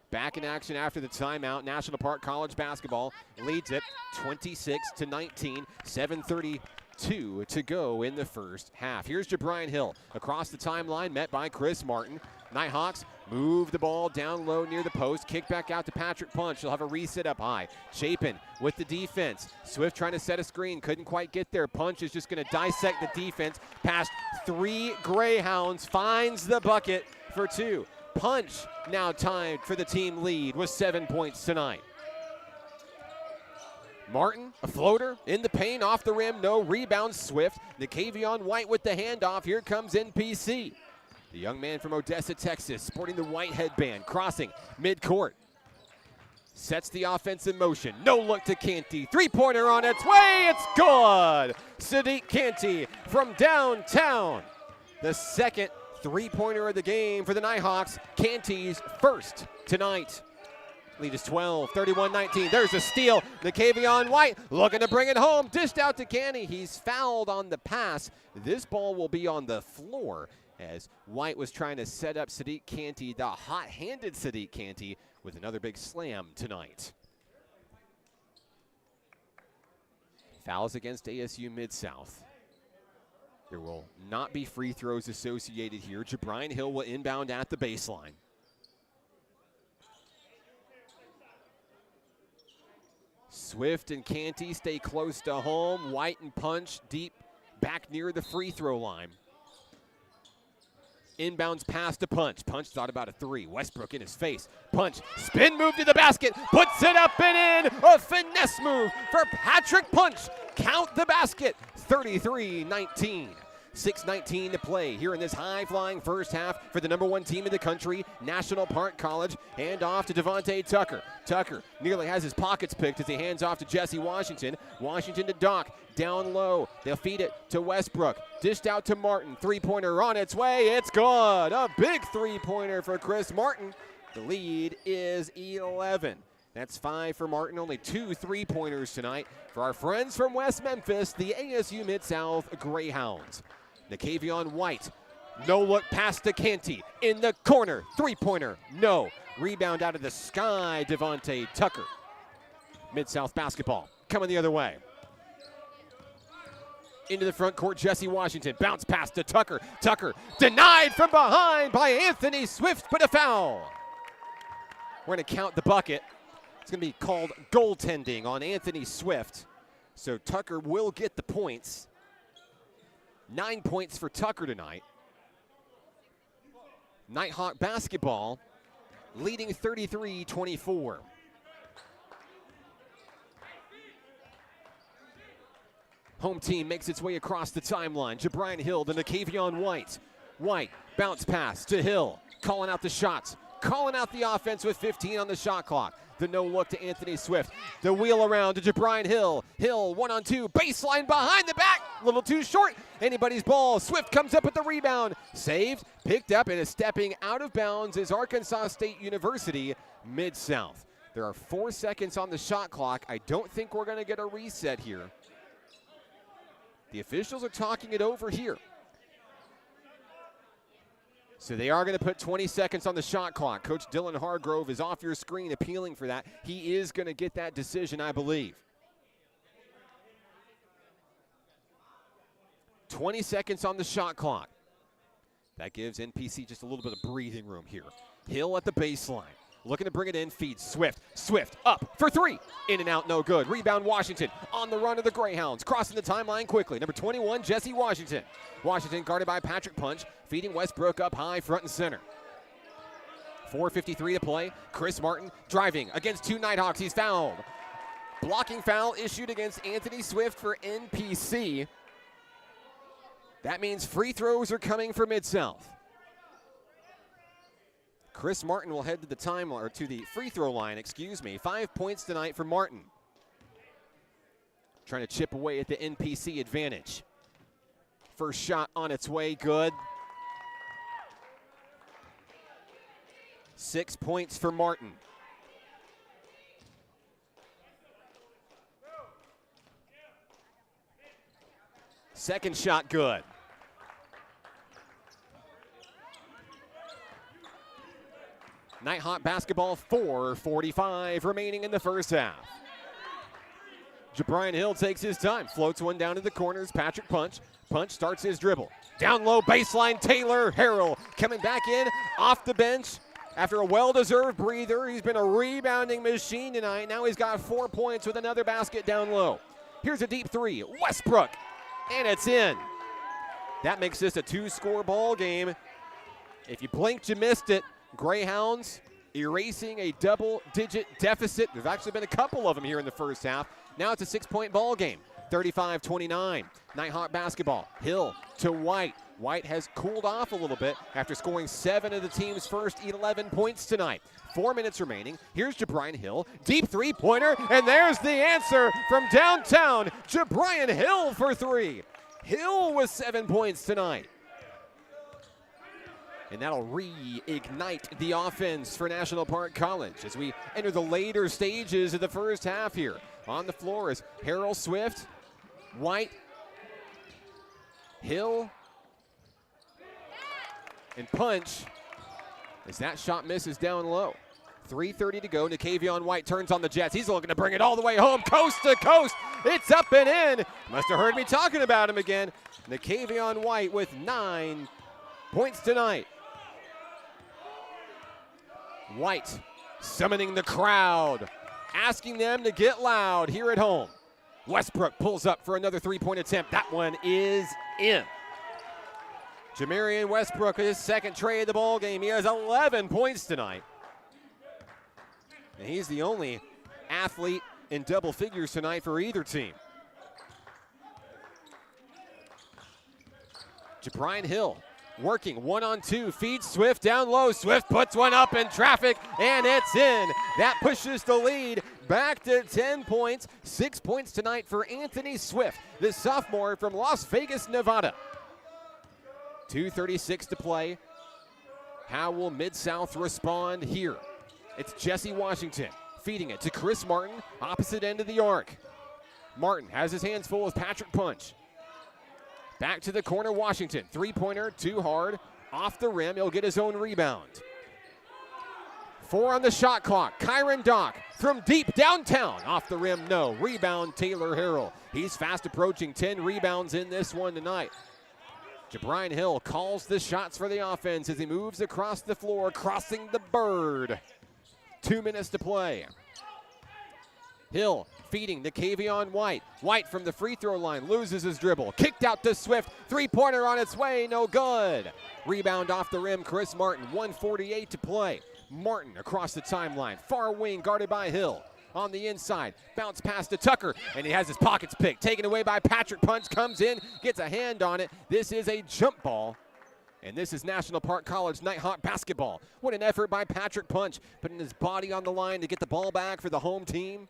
Back in action after the timeout, National Park College basketball leads it 26-19, 7:32 to go in the first half. Here's Jabrian Hill across the timeline, met by Chris Martin. Nighthawks move the ball down low near the post. Kick back out to Patrick Punch. He'll have a reset up high. Chapin with the defense. Swift trying to set a screen. Couldn't quite get there. Punch is just going to dissect the defense. Past 3 Greyhounds. Finds the bucket for 2. Punch now tied for the team lead with 7 points tonight. Martin, a floater in the paint, off the rim, no rebound. Swift. Nakavion White with the handoff. Here comes NPC. The young man from Odessa, Texas, sporting the white headband, crossing midcourt. Sets the offense in motion. No look to Canty. Three-pointer on its way. It's good. Sadiq Canty from downtown. The second three-pointer of the game for the Nighthawks. Canty's first tonight. Lead is 12, 31-19. There's a steal. Nakavion White looking to bring it home. Dished out to Canty. He's fouled on the pass. This ball will be on the floor as White was trying to set up Sadiq Canty, the hot-handed Sadiq Canty, with another big slam tonight. Fouls against ASU Mid-South. There will not be free throws associated here. Jabrian Hill will inbound at the baseline. Swift and Canty stay close to home. White and Punch deep back near the free throw line. Inbounds pass to Punch. Punch thought about a 3. Westbrook in his face. Punch, spin move to the basket, puts it up and in. A finesse move for Patrick Punch. Count the basket, 33-19. 6:19 to play here in this high-flying first half for the #1 team in the country, National Park College. Hand off to Devontae Tucker. Tucker nearly has his pockets picked as he hands off to Jesse Washington. Washington to Dock, down low. They'll feed it to Westbrook. Dished out to Martin. Three-pointer on its way. It's good. A big three-pointer for Chris Martin. The lead is 11. That's 5 for Martin, only 2 3-pointers tonight for our friends from West Memphis, the ASU Mid-South Greyhounds. Nakavion White, no look pass to Canty, in the corner, 3-pointer, no. Rebound out of the sky, Devontae Tucker. Mid-South basketball coming the other way. Into the front court, Jesse Washington, bounce pass to Tucker. Tucker denied from behind by Anthony Swift, but a foul. We're going to count the bucket. It's going to be called goaltending on Anthony Swift. So Tucker will get the points. 9 points for Tucker tonight. Nighthawk basketball leading 33-24. Home team makes its way across the timeline. Jabrian Hill to Nakavion White. White, bounce pass to Hill. Calling out the shots. Calling out the offense with 15 on the shot clock. The no look to Anthony Swift. The wheel around to Jabrian Hill. Hill 1-on-2. Baseline behind the back. A little too short. Anybody's ball. Swift comes up with the rebound. Saved, picked up, and is stepping out of bounds is Arkansas State University Mid-South. There are 4 seconds on the shot clock. I don't think we're going to get a reset here. The officials are talking it over here. So they are going to put 20 seconds on the shot clock. Coach Dylan Hargrove is off your screen appealing for that. He is going to get that decision, I believe. 20 seconds on the shot clock. That gives NPC just a little bit of breathing room here. Hill at the baseline. Looking to bring it in, feeds Swift. Swift up for 3. In and out, no good. Rebound Washington on the run of the Greyhounds. Crossing the timeline quickly. Number 21, Jesse Washington. Washington guarded by Patrick Punch. Feeding Westbrook up high, front and center. 4:53 to play. Chris Martin driving against 2 Nighthawks. He's fouled. Blocking foul issued against Anthony Swift for NPC. That means free throws are coming for Mid-South. Chris Martin will head to the to the free throw line, 5 points tonight for Martin. Trying to chip away at the NPC advantage. First shot on its way, good. 6 points for Martin. Second shot, good. Nighthawk basketball, 4:45 remaining in the first half. Jabrian Hill takes his time, floats one down to the corners. Patrick Punch. Punch starts his dribble. Down low, baseline, Taylor Harrell coming back in off the bench after a well-deserved breather. He's been a rebounding machine tonight. Now he's got 4 points with another basket down low. Here's a deep 3, Westbrook, and it's in. That makes this a 2-score ball game. If you blinked, you missed it. Greyhounds erasing a double-digit deficit. There's actually been a couple of them here in the first half. Now it's a 6-point ball game, 35-29. Nighthawk basketball, Hill to White. White has cooled off a little bit after scoring 7 of the team's first 11 points tonight. 4 minutes remaining. Here's Jabrian Hill, deep 3-pointer, and there's the answer from downtown. Jabrian Hill for 3. Hill with 7 points tonight. And that'll reignite the offense for National Park College as we enter the later stages of the first half here. On the floor is Harrell, Swift, White, Hill, and Punch as that shot misses down low. 3:30 to go. Nakavion White turns on the Jets. He's looking to bring it all the way home, coast to coast. It's up and in. Must have heard me talking about him again. Nakavion White with 9 points tonight. White summoning the crowd, asking them to get loud here at home. Westbrook pulls up for another 3-point attempt. That one is in. Jamarian Westbrook with his second tray of the ball game. He has 11 points tonight. And he's the only athlete in double figures tonight for either team. Jabrian Hill working 1-on-2, feeds Swift down low. Swift puts one up in traffic, and it's in. That pushes the lead back to 10 points. 6 points tonight for Anthony Swift, the sophomore from Las Vegas, Nevada. 2:36 to play. How will Mid-South respond here? It's Jesse Washington. feeding it to Chris Martin, opposite end of the arc. Martin has his hands full with Patrick Punch. Back to the corner, Washington. Three-pointer, too hard. Off the rim, he'll get his own rebound. 4 on the shot clock. Kyron Dock from deep downtown. Off the rim, no. Rebound, Taylor Harrell. He's fast approaching 10 rebounds in this one tonight. Jabrian Hill calls the shots for the offense as he moves across the floor, crossing the bird. 2 minutes to play. Hill feeding to Kavion White. White from the free throw line loses his dribble. Kicked out to Swift. Three-pointer on its way, no good. Rebound off the rim, Chris Martin. 1:48 to play. Martin across the timeline. Far wing guarded by Hill. On the inside, bounce pass to Tucker, and he has his pockets picked. Taken away by Patrick Punch, comes in, gets a hand on it. This is a jump ball, and this is National Park College Nighthawk basketball. What an effort by Patrick Punch, putting his body on the line to get the ball back for the home team.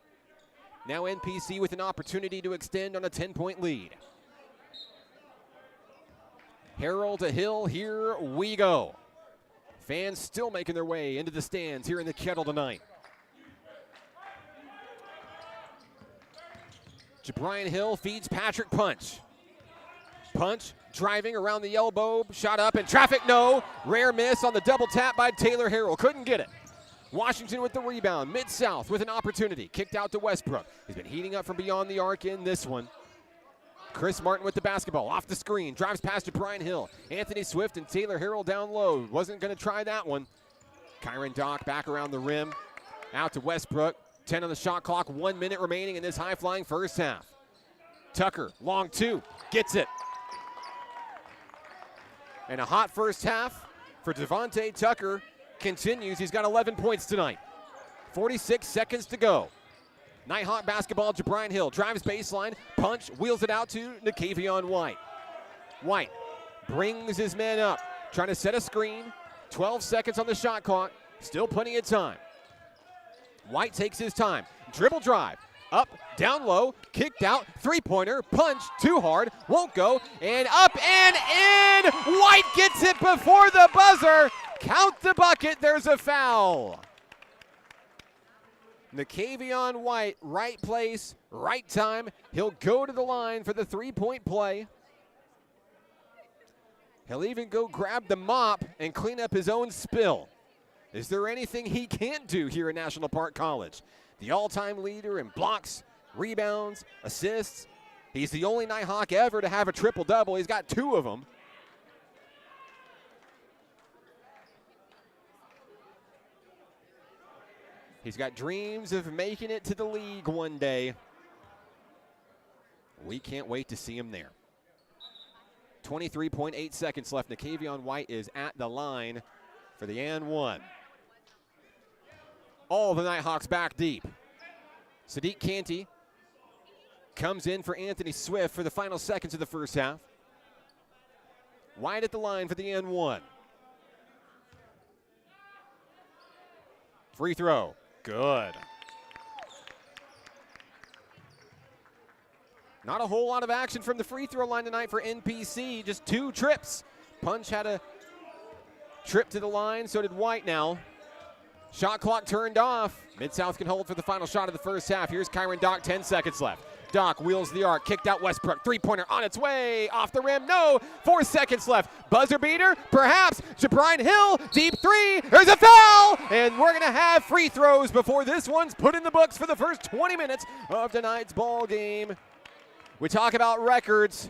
Now NPC with an opportunity to extend on a 10-point lead. Harrell to Hill, here we go. Fans still making their way into the stands here in the Kettle tonight. Jabrian Hill feeds Patrick Punch. Punch driving around the elbow, shot up in traffic, no. Rare miss on the double tap by Taylor Harrell, couldn't get it. Washington with the rebound, Mid-South with an opportunity. Kicked out to Westbrook. He's been heating up from beyond the arc in this one. Chris Martin with the basketball, off the screen, drives past Jabrian Hill. Anthony Swift and Taylor Harrell down low. Wasn't going to try that one. Kyron Dock back around the rim, out to Westbrook. 10 on the shot clock, 1 minute remaining in this high-flying first half. Tucker, long two, gets it. And a hot first half for Devontae Tucker continues. He's got 11 points tonight. 46 seconds to go. Nighthawk basketball, Jabrian Hill drives baseline, punch, wheels it out to Nakavion White. White brings his man up, trying to set a screen. 12 seconds on the shot clock, still plenty of time. White takes his time, dribble drive, up, down low, kicked out, three-pointer, punch, too hard, won't go, and up and in! White gets it before the buzzer. Count the bucket, there's a foul. Nakavion White, right place, right time. He'll go to the line for the three-point play. He'll even go grab the mop and clean up his own spill. Is there anything he can't do here at National Park College? The all-time leader in blocks, rebounds, assists. He's the only Nighthawk ever to have a triple-double. He's got 2 of them. He's got dreams of making it to the league one day. We can't wait to see him there. 23.8 seconds left. Nakavion White is at the line for the and one. All the Nighthawks back deep. Sadiq Canty comes in for Anthony Swift for the final seconds of the first half. White at the line for the and one. Free throw. Good. Not a whole lot of action from the free throw line tonight for NPC. Just 2 trips. Punch had a trip to the line. So did White now. Shot clock turned off. Mid-South can hold for the final shot of the first half. Here's Kyron Dock, 10 seconds left. Dock wheels the arc, kicked out Westbrook. Three-pointer on its way, off the rim, no. 4 seconds left. Buzzer beater, perhaps. Jabrian Hill, deep three. There's a foul, and we're gonna have free throws before this one's put in the books for the first 20 minutes of tonight's ball game. We talk about records.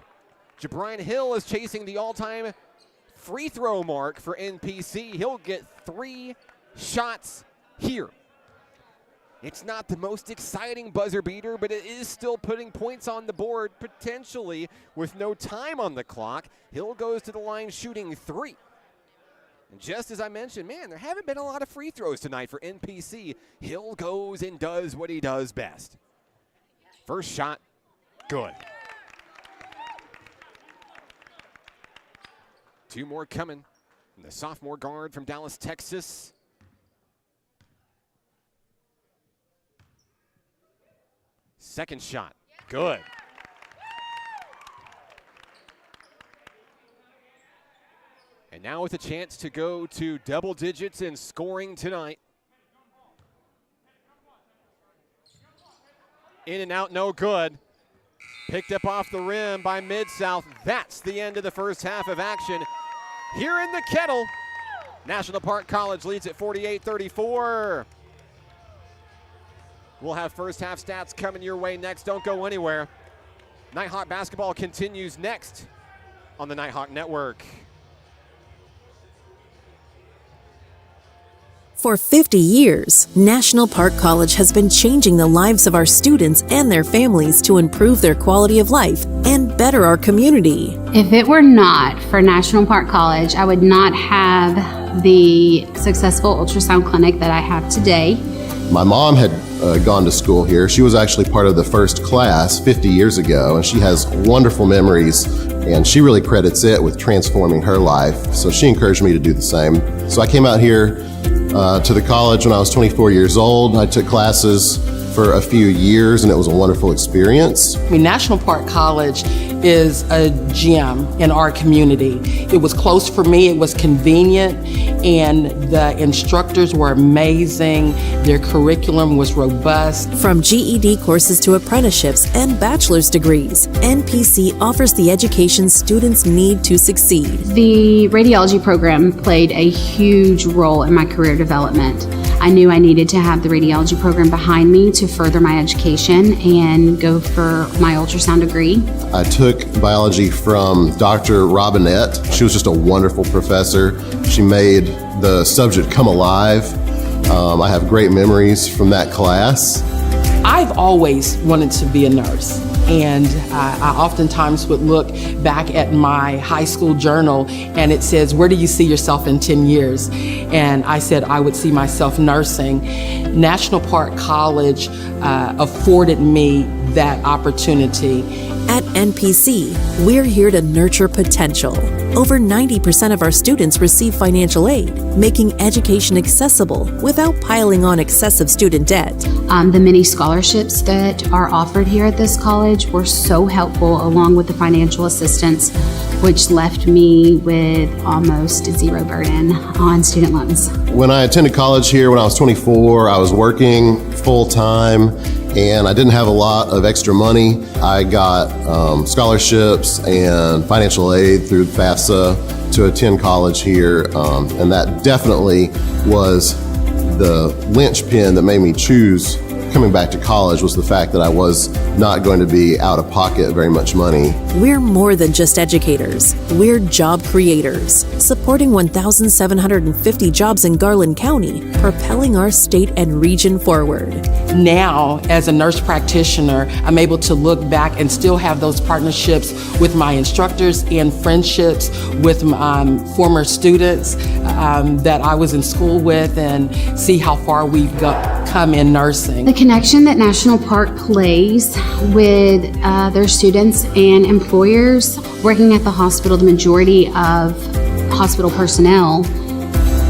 Jabrian Hill is chasing the all-time free throw mark for NPC. He'll get 3 shots here. It's not the most exciting buzzer beater, but it is still putting points on the board, potentially with no time on the clock. Hill goes to the line shooting 3. And just as I mentioned, man, there haven't been a lot of free throws tonight for NPC. Hill goes and does what he does best. First shot, good. 2 more coming. And the sophomore guard from Dallas, Texas. Second shot, good. And now with a chance to go to double digits in scoring tonight. In and out, no good. Picked up off the rim by Mid-South. That's the end of the first half of action. Here in the Kettle, National Park College leads at 48-34. We'll have first half stats coming your way next. Don't go anywhere. Nighthawk basketball continues next on the Nighthawk Network. For 50 years, National Park College has been changing the lives of our students and their families to improve their quality of life and better our community. If it were not for National Park College, I would not have the successful ultrasound clinic that I have today. My mom had gone to school here. She was actually part of the first class 50 years ago, and she has wonderful memories, and she really credits it with transforming her life. So she encouraged me to do the same. So I came out here to the college when I was 24 years old. I took classes for a few years, and it was a wonderful experience. National Park College is a gem in our community. It was close for me, it was convenient, and the instructors were amazing. Their curriculum was robust. From GED courses to apprenticeships and bachelor's degrees, NPC offers the education students need to succeed. The radiology program played a huge role in my career development. I knew I needed to have the radiology program behind me to further my education and go for my ultrasound degree. I took biology from Dr. Robinette. She was just a wonderful professor. She made the subject come alive. I have great memories from that class. I've always wanted to be a nurse, and I oftentimes would look back at my high school journal and it says, where do you see yourself in 10 years? And I said I would see myself nursing. National Park College afforded me that opportunity. At NPC, we're here to nurture potential. Over 90% of our students receive financial aid, making education accessible without piling on excessive student debt. The many scholarships that are offered here at this college were so helpful, along with the financial assistance, which left me with almost zero burden on student loans. When I attended college here when I was 24, I was working full-time, and I didn't have a lot of extra money. I got scholarships and financial aid through FAFSA to attend college here, and that definitely was the linchpin that made me choose coming back to college, was the fact that I was not going to be out of pocket very much money. We're more than just educators. We're job creators, supporting 1,750 jobs in Garland County, propelling our state and region forward. Now, as a nurse practitioner, I'm able to look back and still have those partnerships with my instructors and friendships with former students that I was in school with, and see how far we've come in nursing. The connection that National Park plays with their students and employers working at the hospital, the majority of hospital personnel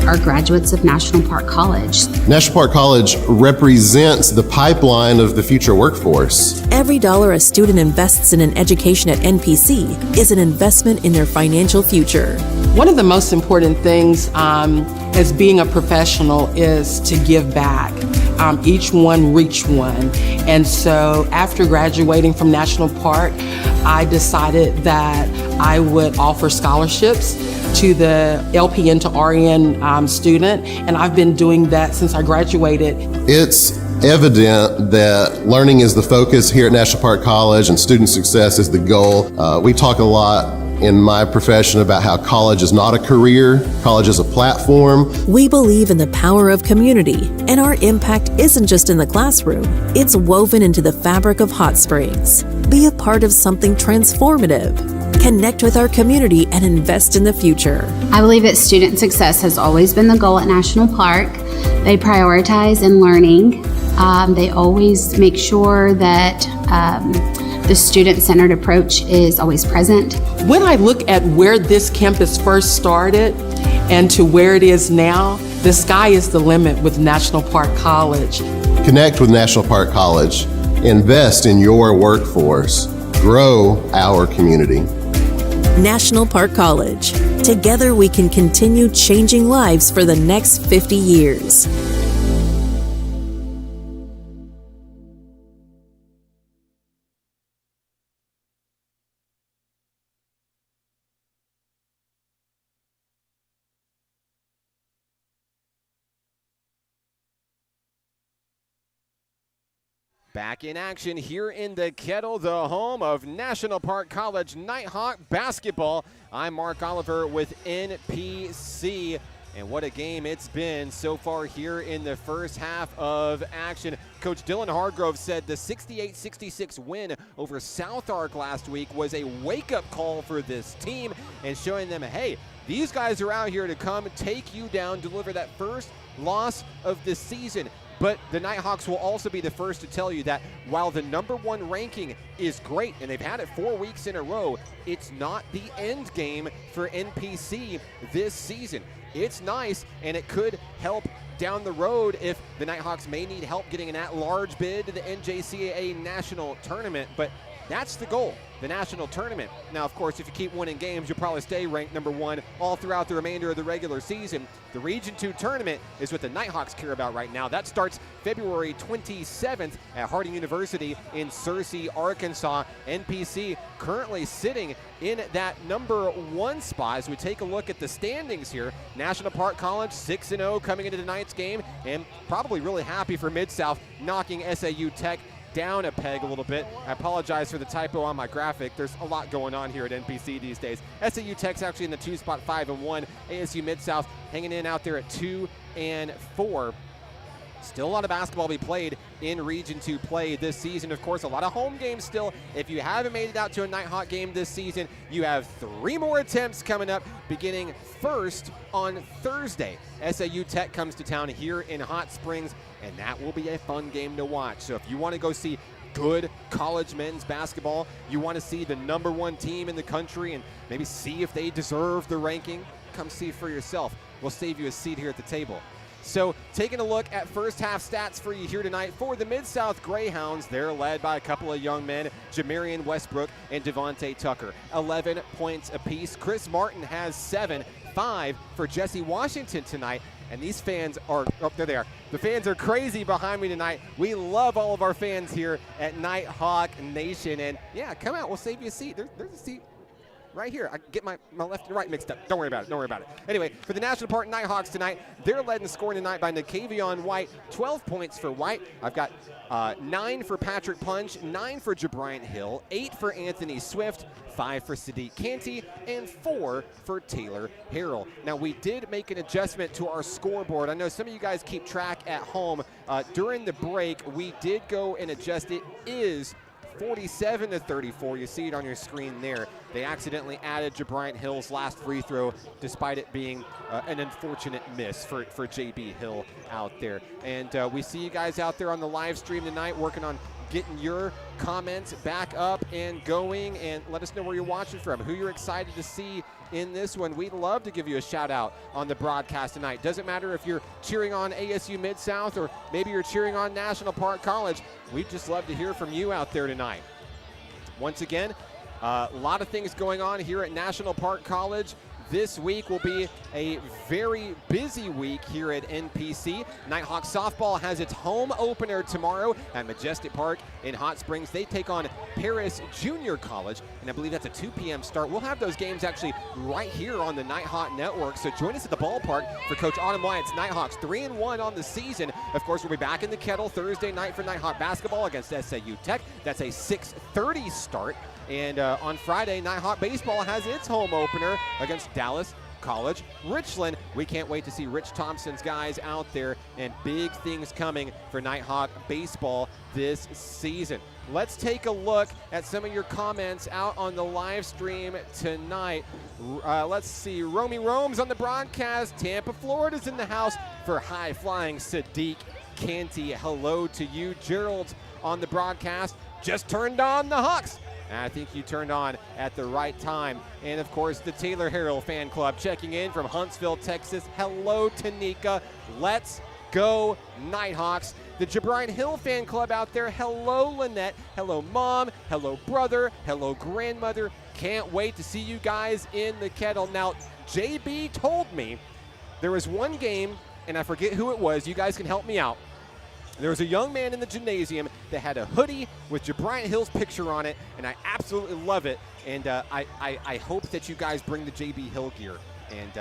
are graduates of National Park College. National Park College represents the pipeline of the future workforce. Every dollar a student invests in an education at NPC is an investment in their financial future. One of the most important things as being a professional is to give back. Each one reach one. And so after graduating from National Park, I decided that I would offer scholarships to the LPN to RN student, and I've been doing that since I graduated. It's evident that learning is the focus here at National Park College and student success is the goal. We talk a lot in my profession about how college is not a career, college is a platform. We believe in the power of community, and our impact isn't just in the classroom, it's woven into the fabric of Hot Springs. Be a part of something transformative. Connect with our community and invest in the future. I believe that student success has always been the goal at National Park. They prioritize in learning. They always make sure that the student-centered approach is always present. When I look at where this campus first started and to where it is now, the sky is the limit with National Park College. Connect with National Park College. Invest in your workforce. Grow our community. National Park College. Together we can continue changing lives for the next 50 years. Back in action here in the Kettle, the home of National Park College Nighthawk basketball. I'm Mark Oliver with NPC, and what a game it's been so far here in the first half of action. Coach Dylan Hargrove said the 68-66 win over South Ark last week was a wake-up call for this team and showing them, hey, these guys are out here to come take you down, deliver that first loss of the season. But the Nighthawks will also be the first to tell you that while the #1 ranking is great, and they've had it 4 weeks in a row, it's not the end game for NPC this season. It's nice, and it could help down the road if the Nighthawks may need help getting an at-large bid to the NJCAA National Tournament, but that's the goal, the national tournament. Now, of course, if you keep winning games, you'll probably stay ranked #1 all throughout the remainder of the regular season. The Region 2 tournament is what the Nighthawks care about right now. That starts February 27th at Harding University in Searcy, Arkansas. NPC currently sitting in that #1 spot. As we take a look at the standings here, National Park College 6-0 coming into tonight's game, and probably really happy for Mid-South knocking SAU Tech down a peg a little bit. I apologize for the typo on my graphic. There's a lot going on here at NPC these days. SAU Tech's actually in the 2 spot, 5-1. ASU Mid-South hanging in out there at 2-4. Still a lot of basketball to be played in Region 2 play this season. Of course, a lot of home games still. If you haven't made it out to a Nighthawk game this season, you have 3 more attempts coming up, beginning first on Thursday. SAU Tech comes to town here in Hot Springs, and that will be a fun game to watch. So if you want to go see good college men's basketball, you want to see the #1 team in the country and maybe see if they deserve the ranking, come see for yourself. We'll save you a seat here at the table. So taking a look at first half stats for you here tonight for the Mid-South Greyhounds. They're led by a couple of young men, Jamarian Westbrook and Devontae Tucker. 11 points apiece. Chris Martin has 7, 5 for Jesse Washington tonight. And these fans are, oh, there they are. The fans are crazy behind me tonight. We love all of our fans here at Nighthawk Nation. And yeah, come out, we'll save you a seat. There's a seat right here. I get my left and right mixed up. Don't worry about it. Don't worry about it. Anyway, for the National Park Nighthawks tonight, they're led in scoring tonight by Nakavion White. 12 points for White. I've got 9 for Patrick Punch, 9 for Jabryant Hill, 8 for Anthony Swift, 5 for Sadiq Canty, and 4 for Taylor Harrell. Now, we did make an adjustment to our scoreboard. I know some of you guys keep track at home. During the break, we did go and adjust. It is 47-34. You see it on your screen there. They accidentally added Jabryant Hill's last free throw, despite it being an unfortunate miss for JB Hill out there. And we see you guys out there on the live stream tonight working on getting your comments back up and going, and let us know where you're watching from, who you're excited to see in this one. We'd love to give you a shout out on the broadcast tonight. Doesn't matter if you're cheering on ASU Mid-South or maybe you're cheering on National Park College. We'd just love to hear from you out there tonight. Once again, a lot of things going on here at National Park College. This week will be a very busy week here at NPC. Nighthawk softball has its home opener tomorrow at Majestic Park in Hot Springs. They take on Paris Junior College, and I believe that's a 2 p.m. start. We'll have those games actually right here on the Nighthawk Network, so join us at the ballpark for Coach Autumn Wyatt's Nighthawks. 3-1 on the season. Of course, we'll be back in the Kettle Thursday night for Nighthawk basketball against SAU Tech. That's a 6:30 start. And on Friday, Nighthawk baseball has its home opener against Dallas College Richland. We can't wait to see Rich Thompson's guys out there, and big things coming for Nighthawk baseball this season. Let's take a look at some of your comments out on the live stream tonight. Let's see, Romy Rome's on the broadcast. Tampa, Florida's in the house for high-flying Sadiq Canty. Hello to you. Gerald's on the broadcast. Just turned on the Hawks. And I think you turned on at the right time. And, of course, the Taylor Harrell fan club checking in from Huntsville, Texas. Hello, Tanika. Let's go, Nighthawks. The Jabryant Hill fan club out there. Hello, Lynette. Hello, Mom. Hello, brother. Hello, grandmother. Can't wait to see you guys in the Kettle. Now, JB told me there was one game, and I forget who it was. You guys can help me out. There was a young man in the gymnasium that had a hoodie with Jabryant Hill's picture on it, and I absolutely love it. And I hope that you guys bring the JB Hill gear. And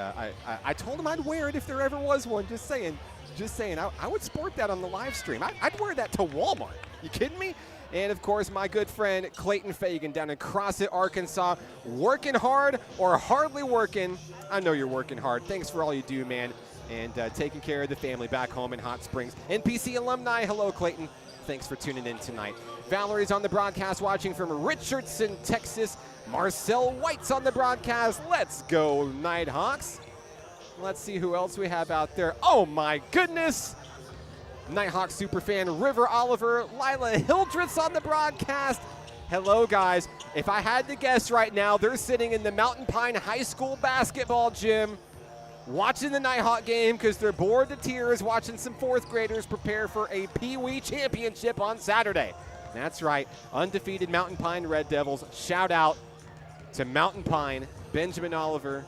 I told him I'd wear it if there ever was one, just saying. Just saying, I would sport that on the live stream. I'd wear that to Walmart. You kidding me? And, of course, my good friend Clayton Fagan down in Crossett, Arkansas, working hard or hardly working. I know you're working hard. Thanks for all you do, man, and taking care of the family back home in Hot Springs. NPC alumni, hello, Clayton. Thanks for tuning in tonight. Valerie's on the broadcast watching from Richardson, Texas. Marcel White's on the broadcast. Let's go, Nighthawks. Let's see who else we have out there. Oh, my goodness. Nighthawk superfan River Oliver, Lila Hildreth's on the broadcast. Hello, guys. If I had to guess right now, they're sitting in the Mountain Pine High School basketball gym watching the Nighthawk game because they're bored to tears watching some fourth graders prepare for a Pee Wee championship on Saturday. That's right, undefeated Mountain Pine Red Devils. Shout out to Mountain Pine, Benjamin Oliver,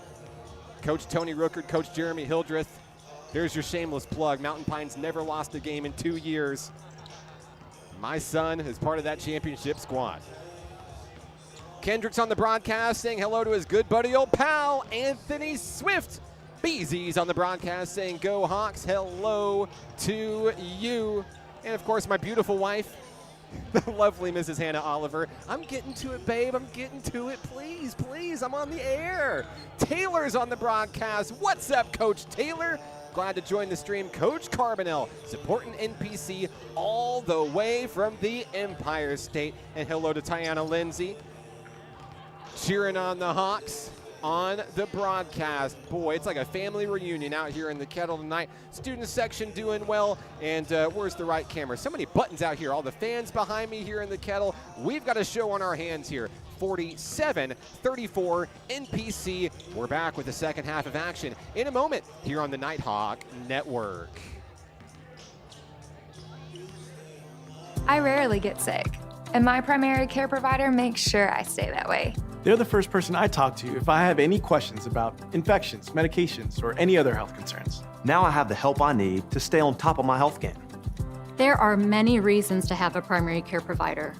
Coach Tony Rookard, Coach Jeremy Hildreth. There's your shameless plug. Mountain Pine's never lost a game in 2 years. My son is part of that championship squad. Kendrick's on the broadcast saying hello to his good buddy, old pal, Anthony Swift. Beezy's on the broadcast saying go Hawks, hello to you. And of course, my beautiful wife, the lovely Mrs. Hannah Oliver. I'm getting to it, babe. I'm getting to it. Please, please, I'm on the air. Taylor's on the broadcast. What's up, Coach Taylor? Glad to join the stream. Coach Carbonell supporting NPC all the way from the Empire State. And hello to Tiana Lindsay, cheering on the Hawks on the broadcast. Boy, it's like a family reunion out here in the Kettle tonight. Student section doing well. And where's the right camera? So many buttons out here. All the fans behind me here in the Kettle. We've got a show on our hands here. 47-34 NPC. We're back with the second half of action in a moment here on the Nighthawk Network. I rarely get sick, and my primary care provider makes sure I stay that way. They're the first person I talk to if I have any questions about infections, medications, or any other health concerns. Now I have the help I need to stay on top of my health game. There are many reasons to have a primary care provider.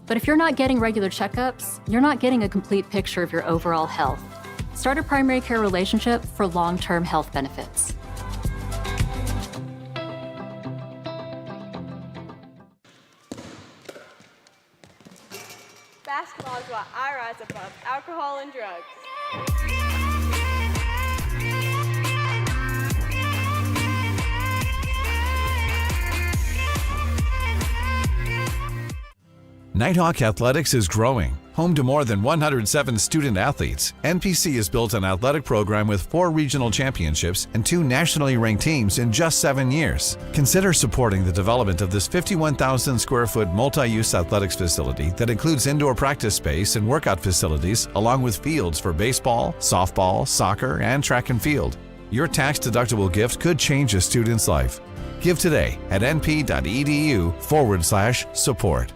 But if you're not getting regular checkups, you're not getting a complete picture of your overall health. Start a primary care relationship for long-term health benefits. Basketball is why I rise above alcohol and drugs. Nighthawk Athletics is growing. Home to more than 107 student athletes, NPC has built an athletic program with 4 regional championships and 2 nationally ranked teams in just 7 years. Consider supporting the development of this 51,000 square foot multi-use athletics facility that includes indoor practice space and workout facilities, along with fields for baseball, softball, soccer, and track and field. Your tax-deductible gift could change a student's life. Give today at np.edu/support.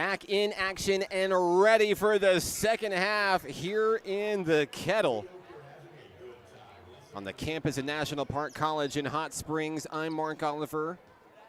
back in action and ready for the second half here in the Kettle. On the campus of National Park College in Hot Springs, I'm Mark Oliver.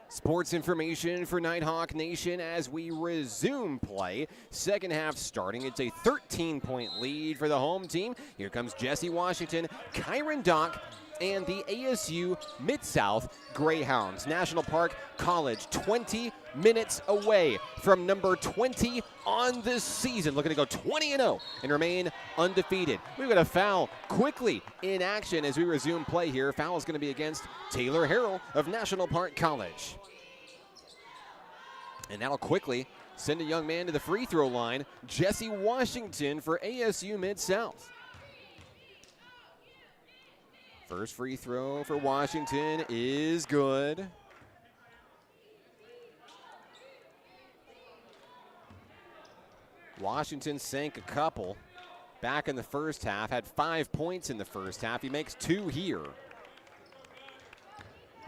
Sports information for Nighthawk Nation as we resume play. Second half starting. It's a 13-point lead for the home team. Here comes Jesse Washington, Kyron Dock, and the ASU Mid-South Greyhounds. National Park College 20 minutes away from number 20 on this season. Looking to go 20-0 and remain undefeated. We've got a foul quickly in action as we resume play here. Foul is going to be against Taylor Harrell of National Park College. And that'll quickly send a young man to the free throw line. Jesse Washington for ASU Mid-South. First free throw for Washington is good. Washington sank a couple back in the first half, had 5 points in the first half. He makes 2 here.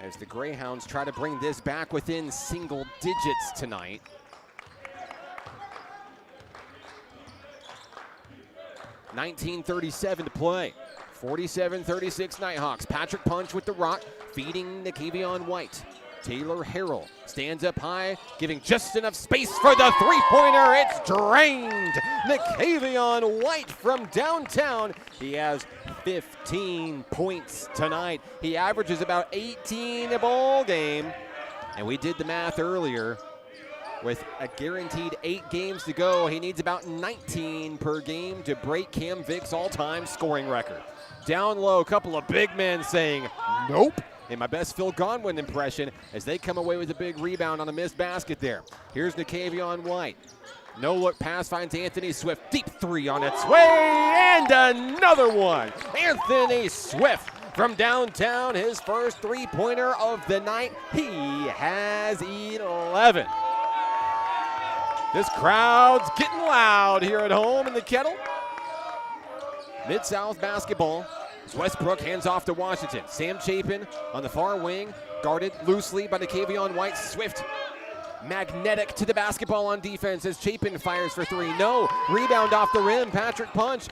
As the Greyhounds try to bring this back within single digits tonight. .19:37 to play. 47-36 Nighthawks. Patrick Punch with the rock, feeding Nakavion White. Taylor Harrell stands up high, giving just enough space for the three-pointer. It's drained. Nakavion White from downtown. He has 15 points tonight. He averages about 18 a ball game. And we did the math earlier. With a guaranteed 8 games to go, he needs about 19 per game to break Cam Vick's all-time scoring record. Down low, a couple of big men saying, nope, in my best Phil Godwin impression, as they come away with a big rebound on a missed basket there. Here's Nakavion White. No-look pass finds Anthony Swift. Deep three on its way, and another one. Anthony Swift from downtown, his first three-pointer of the night. He has 11. This crowd's getting loud here at home in the Kettle. Mid-South basketball. Westbrook hands off to Washington. Sam Chapin on the far wing, guarded loosely by Nakavion White. Swift magnetic to the basketball on defense as Chapin fires for 3. No, rebound off the rim. Patrick Punch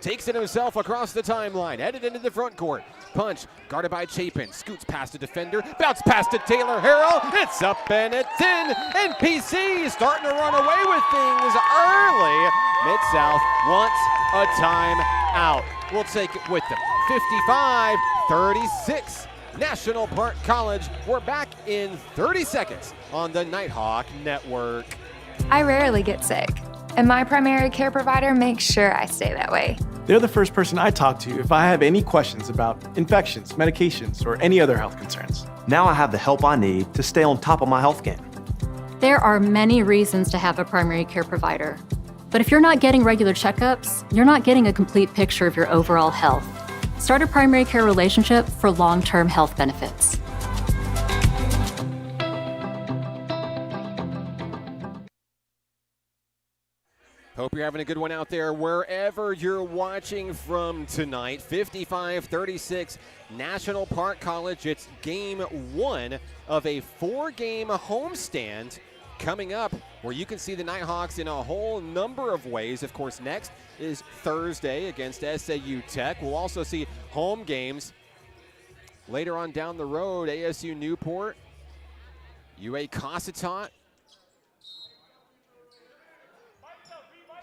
takes it himself across the timeline, headed into the front court. Punch guarded by Chapin, scoots past the defender, bounce pass to Taylor Harrell. It's up and it's in, and PC starting to run away with things early. Mid-South wants a timeout. We'll take it with them. 55-36. National Park College. We're back in 30 seconds on the Nighthawk Network. I rarely get sick, and my primary care provider makes sure I stay that way. They're the first person I talk to if I have any questions about infections, medications, or any other health concerns. Now I have the help I need to stay on top of my health game. There are many reasons to have a primary care provider. But if you're not getting regular checkups, you're not getting a complete picture of your overall health. Start a primary care relationship for long-term health benefits. Hope you're having a good one out there wherever you're watching from tonight. 55-36 National Park College. It's game 1 of a 4-game homestand coming up, where you can see the Nighthawks in a whole number of ways. Of course, next is Thursday against SAU Tech. We'll also see home games later on down the road. ASU Newport, UA Cossatot.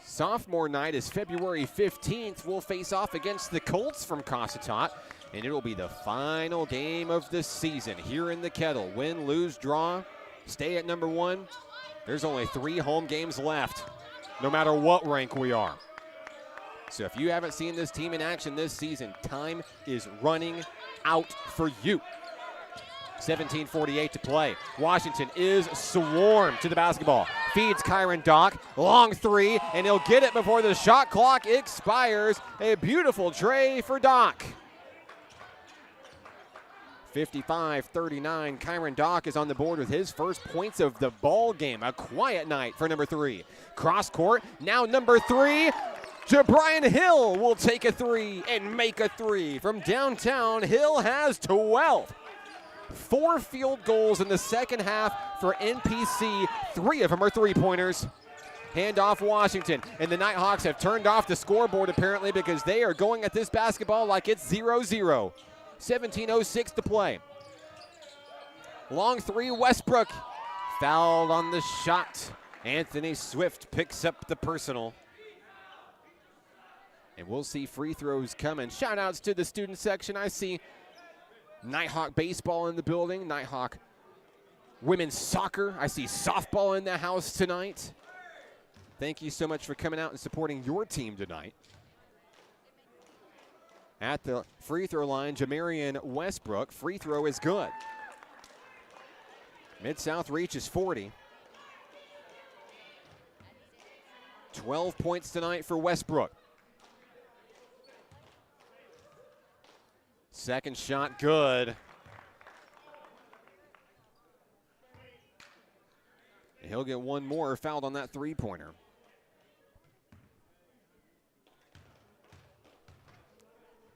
Sophomore night is February 15th. We'll face off against the Colts from Cossatot, and it will be the final game of the season here in the Kettle. Win, lose, draw, stay at number 1. There's only 3 home games left, no matter what rank we are. So if you haven't seen this team in action this season, time is running out for you. 17:48 to play. Washington is swarmed to the basketball. Feeds Kyron Dock. Long 3, and he'll get it before the shot clock expires. A beautiful tray for Dock. 55-39. Kyron Dock is on the board with his first points of the ball game. A quiet night for number 3. Cross court. Now number 3. Jabrian Hill will take a 3 and make a 3. From downtown, Hill has 12. 4 field goals in the second half for NPC. 3 of them are three-pointers. Handoff Washington, and the Nighthawks have turned off the scoreboard apparently because they are going at this basketball like it's 0-0. 17:06 to play. Long 3, Westbrook. Fouled on the shot. Anthony Swift picks up the personal. And we'll see free throws coming. Shout outs to the student section. I see Nighthawk baseball in the building. Nighthawk women's soccer. I see softball in the house tonight. Thank you so much for coming out and supporting your team tonight. At the free throw line, Jamarian Westbrook. Free throw is good. Mid-South reaches 40. 12 points tonight for Westbrook. Second shot good. He'll get one more, fouled on that three-pointer.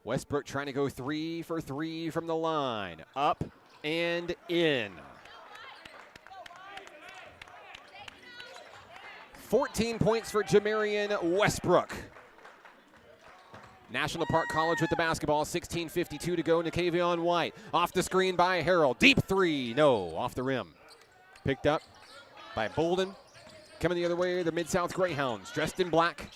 Westbrook trying to go 3 for 3 from the line. Up and in. 14 points for Jamarian Westbrook. National Park College with the basketball. 16:52 to go. Nakavion White off the screen by Harrell. Deep 3. No, off the rim. Picked up by Bolden. Coming the other way, the Mid-South Greyhounds, dressed in black.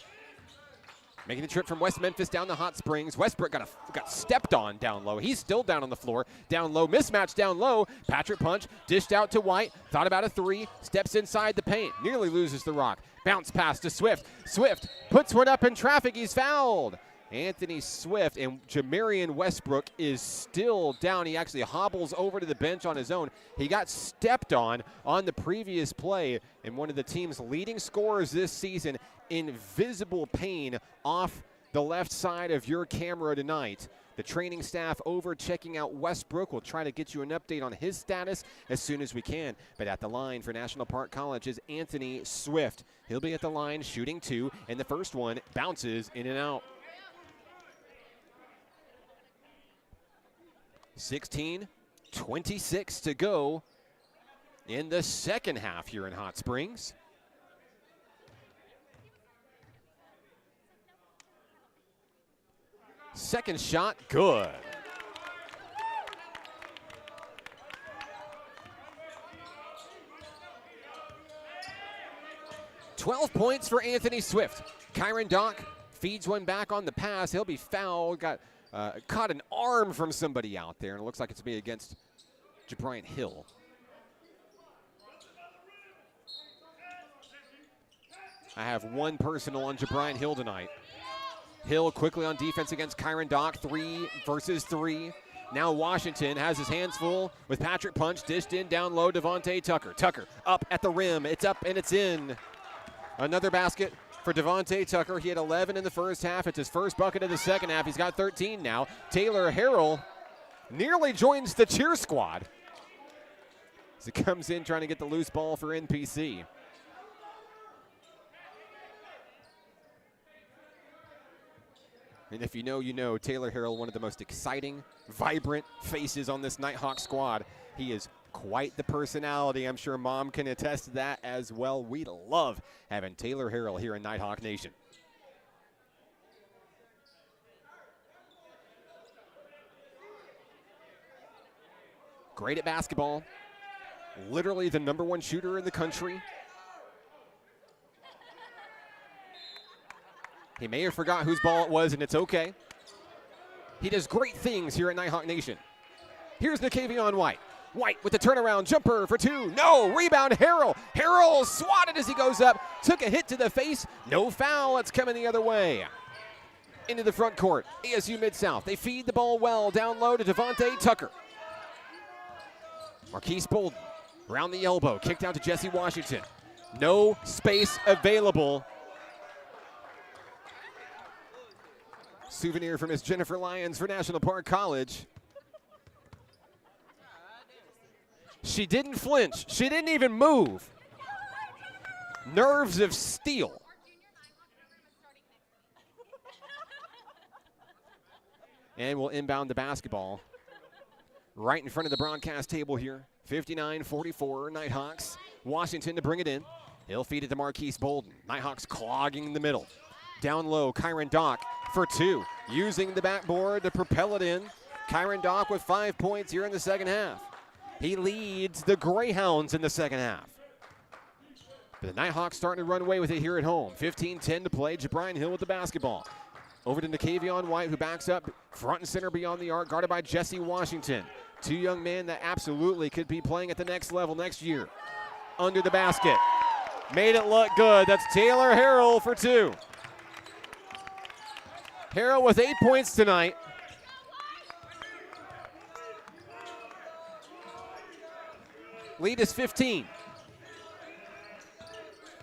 Making the trip from West Memphis down to Hot Springs. Westbrook got stepped on down low. He's still down on the floor. Down low, mismatch down low. Patrick Punch dished out to White. Thought about a 3. Steps inside the paint. Nearly loses the rock. Bounce pass to Swift. Swift puts one up in traffic. He's fouled. Anthony Swift, and Jamarian Westbrook is still down. He actually hobbles over to the bench on his own. He got stepped on the previous play, and one of the team's leading scorers this season in visible pain off the left side of your camera tonight. The training staff over checking out Westbrook. We'll try to get you an update on his status as soon as we can. But at the line for National Park College is Anthony Swift. He'll be at the line shooting 2, and the first one bounces in and out. 16:26 to go in the second half here in Hot Springs. Second shot, good. $12 points for Anthony Swift. Kyron Dock feeds one back on the pass. He'll be fouled. Caught an arm from somebody out there, and it looks like it's going to be against Jabriant Hill. I have one personal on Jabriant Hill tonight. Hill quickly on defense against Kyron Dock, 3 versus 3. Now Washington has his hands full with Patrick Punch, dished in down low, Devontae Tucker. Tucker up at the rim, it's up and it's in. Another basket for Devontae Tucker. He had 11 in the first half. It's his first bucket of the second half. He's got 13 now. Taylor Harrell nearly joins the cheer squad as he comes in trying to get the loose ball for NPC. And if you know, you know. Taylor Harrell, one of the most exciting, vibrant faces on this Nighthawk squad. He is quite the personality. I'm sure Mom can attest to that as well. We love having Taylor Harrell here in Nighthawk Nation. Great at basketball. Literally the #1 shooter in the country. He may have forgot whose ball it was, and it's okay. He does great things here at Nighthawk Nation. Here's Nakavion White. White with the turnaround jumper for 2. No, rebound Harrell. Harrell swatted as he goes up. Took a hit to the face. No foul. It's coming the other way. Into the front court. ASU Mid-South. They feed the ball well down low to Devontae Tucker. Marquise Bolden around the elbow. Kicked out to Jesse Washington. No space available. Souvenir from Miss Jennifer Lyons for National Park College. She didn't flinch. She didn't even move. Nerves of steel. And we'll inbound the basketball. right in front of the broadcast table here. 59-44, Nighthawks. Washington to bring it in. He'll feed it to Marquise Bolden. Nighthawks clogging the middle. Down low, Kyron Dock for 2. Using the backboard to propel it in. Kyron Dock with 5 points here in the second half. He leads the Greyhounds in the second half. But the Nighthawks starting to run away with it here at home. 15-10 to play. Jabrian Hill with the basketball. Over to Nakavion White, who backs up front and center beyond the arc, guarded by Jesse Washington. 2 young men that absolutely could be playing at the next level next year. Under the basket. Made it look good. That's Taylor Harrell for 2. Harrell with 8 points tonight. Lead is 15.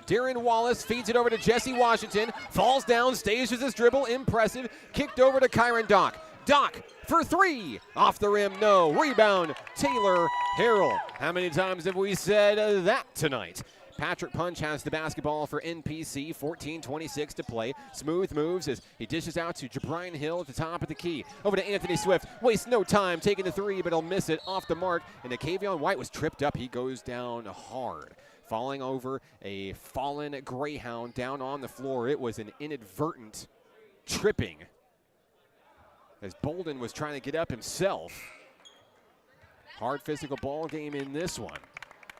Darren Wallace feeds it over to Jesse Washington. Falls down, stays with his dribble. Impressive. Kicked over to Kyron Dock. Dock for 3. Off the rim, no. Rebound, Taylor Harrell. How many times have we said that tonight? Patrick Punch has the basketball for NPC. 14:26 to play. Smooth moves as he dishes out to Jabrian Hill at the top of the key. Over to Anthony Swift. Wastes no time taking the 3, but he'll miss it off the mark. And Nakavion White was tripped up. He goes down hard. Falling over a fallen Greyhound down on the floor. It was an inadvertent tripping as Bolden was trying to get up himself. Hard physical ball game in this one.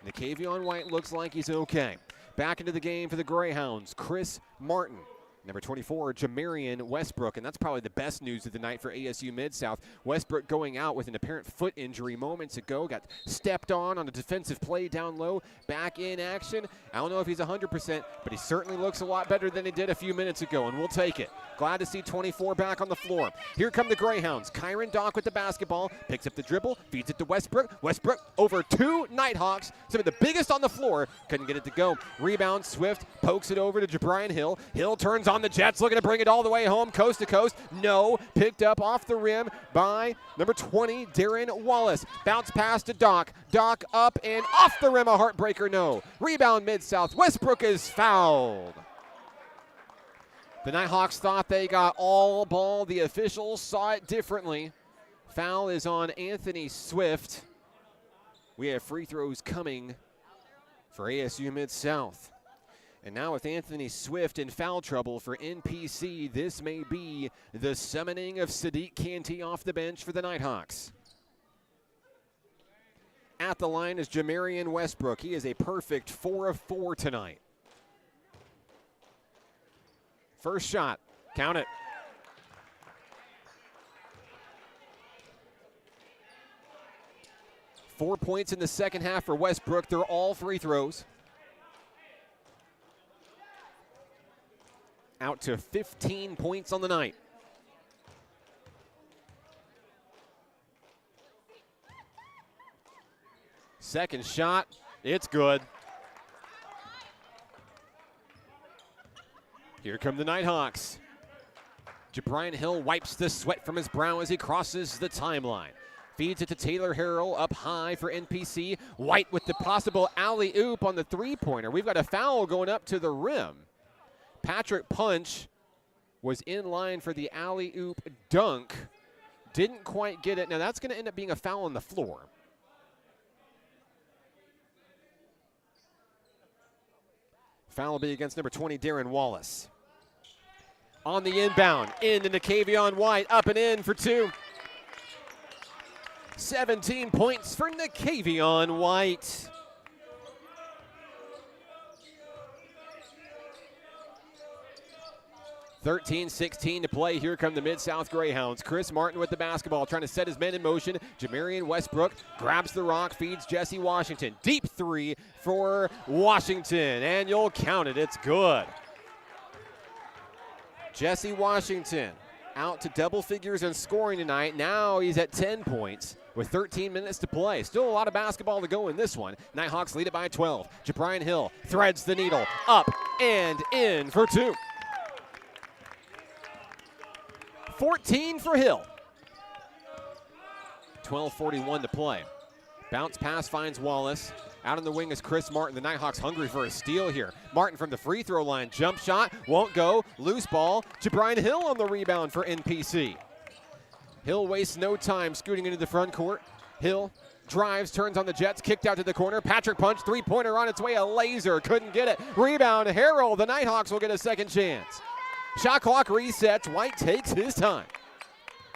Nakavion White looks like he's okay. Back into the game for the Greyhounds, Chris Martin. Number 24, Jamarian Westbrook, and that's probably the best news of the night for ASU Mid-South. Westbrook going out with an apparent foot injury moments ago, got stepped on a defensive play down low, back in action. I don't know if he's 100%, but he certainly looks a lot better than he did a few minutes ago, and we'll take it. Glad to see 24 back on the floor. Here come the Greyhounds. Kyron Dock with the basketball, picks up the dribble, feeds it to Westbrook. Westbrook over 2 Nighthawks, some of the biggest on the floor, couldn't get it to go. Rebound, Swift pokes it over to Jabrian Hill. Hill turns on the Jets, looking to bring it all the way home, coast to coast. No, picked up off the rim by number 20, Darren Wallace. Bounce pass to Dock. Dock up and off the rim, a heartbreaker, no. Rebound Mid-South. Westbrook is fouled. The Nighthawks thought they got all ball. The officials saw it differently. Foul is on Anthony Swift. We have free throws coming for ASU Mid-South. And now with Anthony Swift in foul trouble for NPC, this may be the summoning of Sadiq Canty off the bench for the Nighthawks. At the line is Jamarian Westbrook. He is a perfect 4 of 4 tonight. First shot, count it. Four points in the second half for Westbrook. They're all free throws. Out to 15 points on the night. Second shot, it's good. Here come the Nighthawks. Jabrian Hill wipes the sweat from his brow as he crosses the timeline. Feeds it to Taylor Harrell up high for NPC. White with the possible alley-oop on the three-pointer. We've got a foul going up to the rim. Patrick Punch was in line for the alley-oop dunk. Didn't quite get it. Now that's going to end up being a foul on the floor. Foul will be against number 20, Darren Wallace. On the inbound, into Nakavion White, up and in for 2. 17 points for Nakavion White. (13-16) to play. Here come the Mid-South Greyhounds. Chris Martin with the basketball, trying to set his men in motion. Jamarian Westbrook grabs the rock, feeds Jesse Washington. Deep 3 for Washington, and you'll count it. It's good. Jesse Washington out to double figures in scoring tonight. Now he's at 10 points with 13 minutes to play. Still a lot of basketball to go in this one. Nighthawks lead it by 12. Jabrian Hill threads the needle. Up and in for 2. 14 for Hill. 12:41 to play. Bounce pass finds Wallace. Out on the wing is Chris Martin. The Nighthawks hungry for a steal here. Martin from the free throw line. Jump shot. Won't go. Loose ball. Jabrian Hill on the rebound for NPC. Hill wastes no time scooting into the front court. Hill drives, turns on the Jets, kicked out to the corner. Patrick punch, three-pointer on its way, a laser, couldn't get it. Rebound, Harrell, the Nighthawks will get a second chance. Shot clock resets, White takes his time.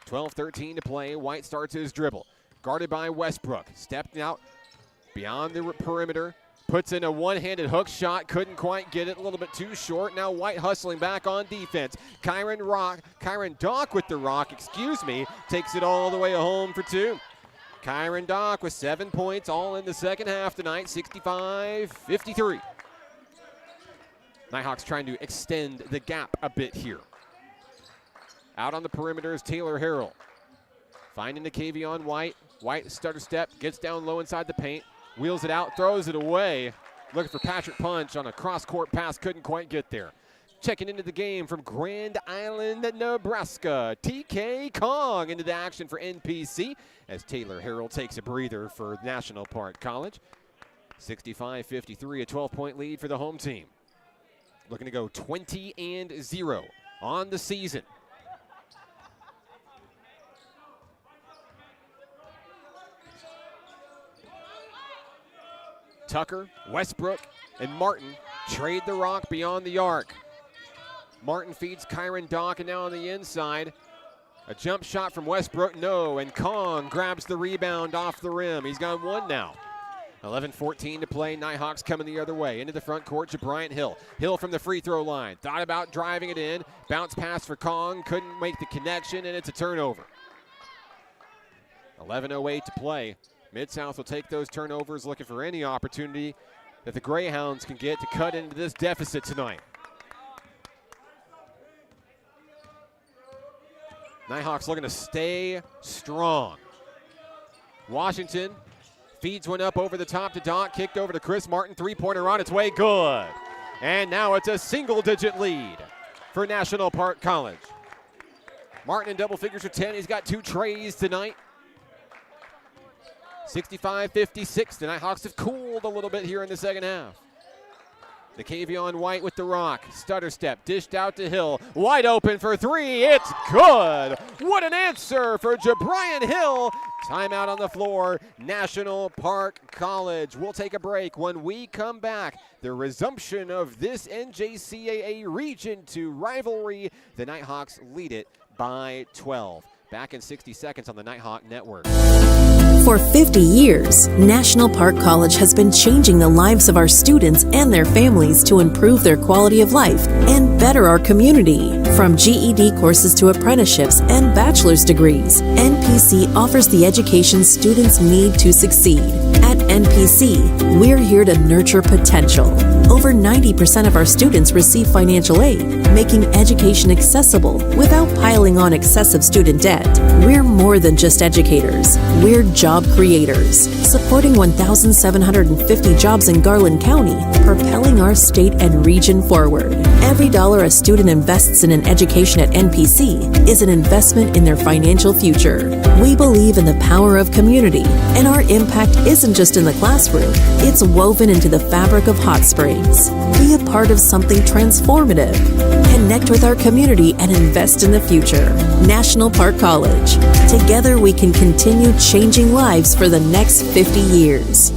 12-13 to play, White starts his dribble. Guarded by Westbrook, stepped out beyond the perimeter, puts in a one-handed hook shot, couldn't quite get it, a little bit too short. Now White hustling back on defense. Kyron Dock with the rock, takes it all the way home for two. Kyron Dock with 7 points, all in the second half tonight, 65-53. Nighthawks trying to extend the gap a bit here. Out on the perimeter is Taylor Harrell. Finding the Kavion White. White stutter step, gets down low inside the paint, wheels it out, throws it away. Looking for Patrick punch on a cross-court pass, couldn't quite get there. Checking into the game from Grand Island, Nebraska, TK Kong into the action for NPC as Taylor Harrell takes a breather for National Park College. 65-53, a 12-point lead for the home team. Looking to go 20-0 on the season. Tucker, Westbrook, and Martin trade the rock beyond the arc. Martin feeds Kyron Dock, and now on the inside. A jump shot from Westbrook, no, and Kong grabs the rebound off the rim. He's got one now. 11-14 to play, Nighthawks coming the other way. Into the front court to Bryant Hill. Hill from the free throw line. Thought about driving it in. Bounce pass for Kong, couldn't make the connection, and it's a turnover. 11:08 to play. Mid-South will take those turnovers, looking for any opportunity that the Greyhounds can get to cut into this deficit tonight. Nighthawks looking to stay strong. Washington feeds one up over the top to Dock, kicked over to Chris Martin, three-pointer on its way, good. And now it's a single-digit lead for National Park College. Martin in double figures for 10, he's got 2 trays tonight. 65-56, the Nighthawks have cooled a little bit here in the second half. The Kavion White with the rock, stutter step, dished out to Hill, wide open for 3, it's good! What an answer for Jabrian Hill! Timeout on the floor, National Park College. We'll take a break. When we come back, the resumption of this NJCAA Region 2 rivalry. The Nighthawks lead it by 12. Back in 60 seconds on the Nighthawk Network. For 50 years, National Park College has been changing the lives of our students and their families to improve their quality of life and better our community. From GED courses to apprenticeships and bachelor's degrees, NPC offers the education students need to succeed. At NPC, we're here to nurture potential. Over 90% of our students receive financial aid, making education accessible without piling on excessive student debt. We're more than just educators. We're job creators, supporting 1,750 jobs in Garland County, propelling our state and region forward. Every dollar a student invests in an education at NPC is an investment in their financial future. We believe in the power of community, and our impact isn't just in the classroom, it's woven into the fabric of Hot Springs. Be a part of something transformative. Connect with our community and invest in the future. National Park College. Together we can continue changing lives for the next 50 years.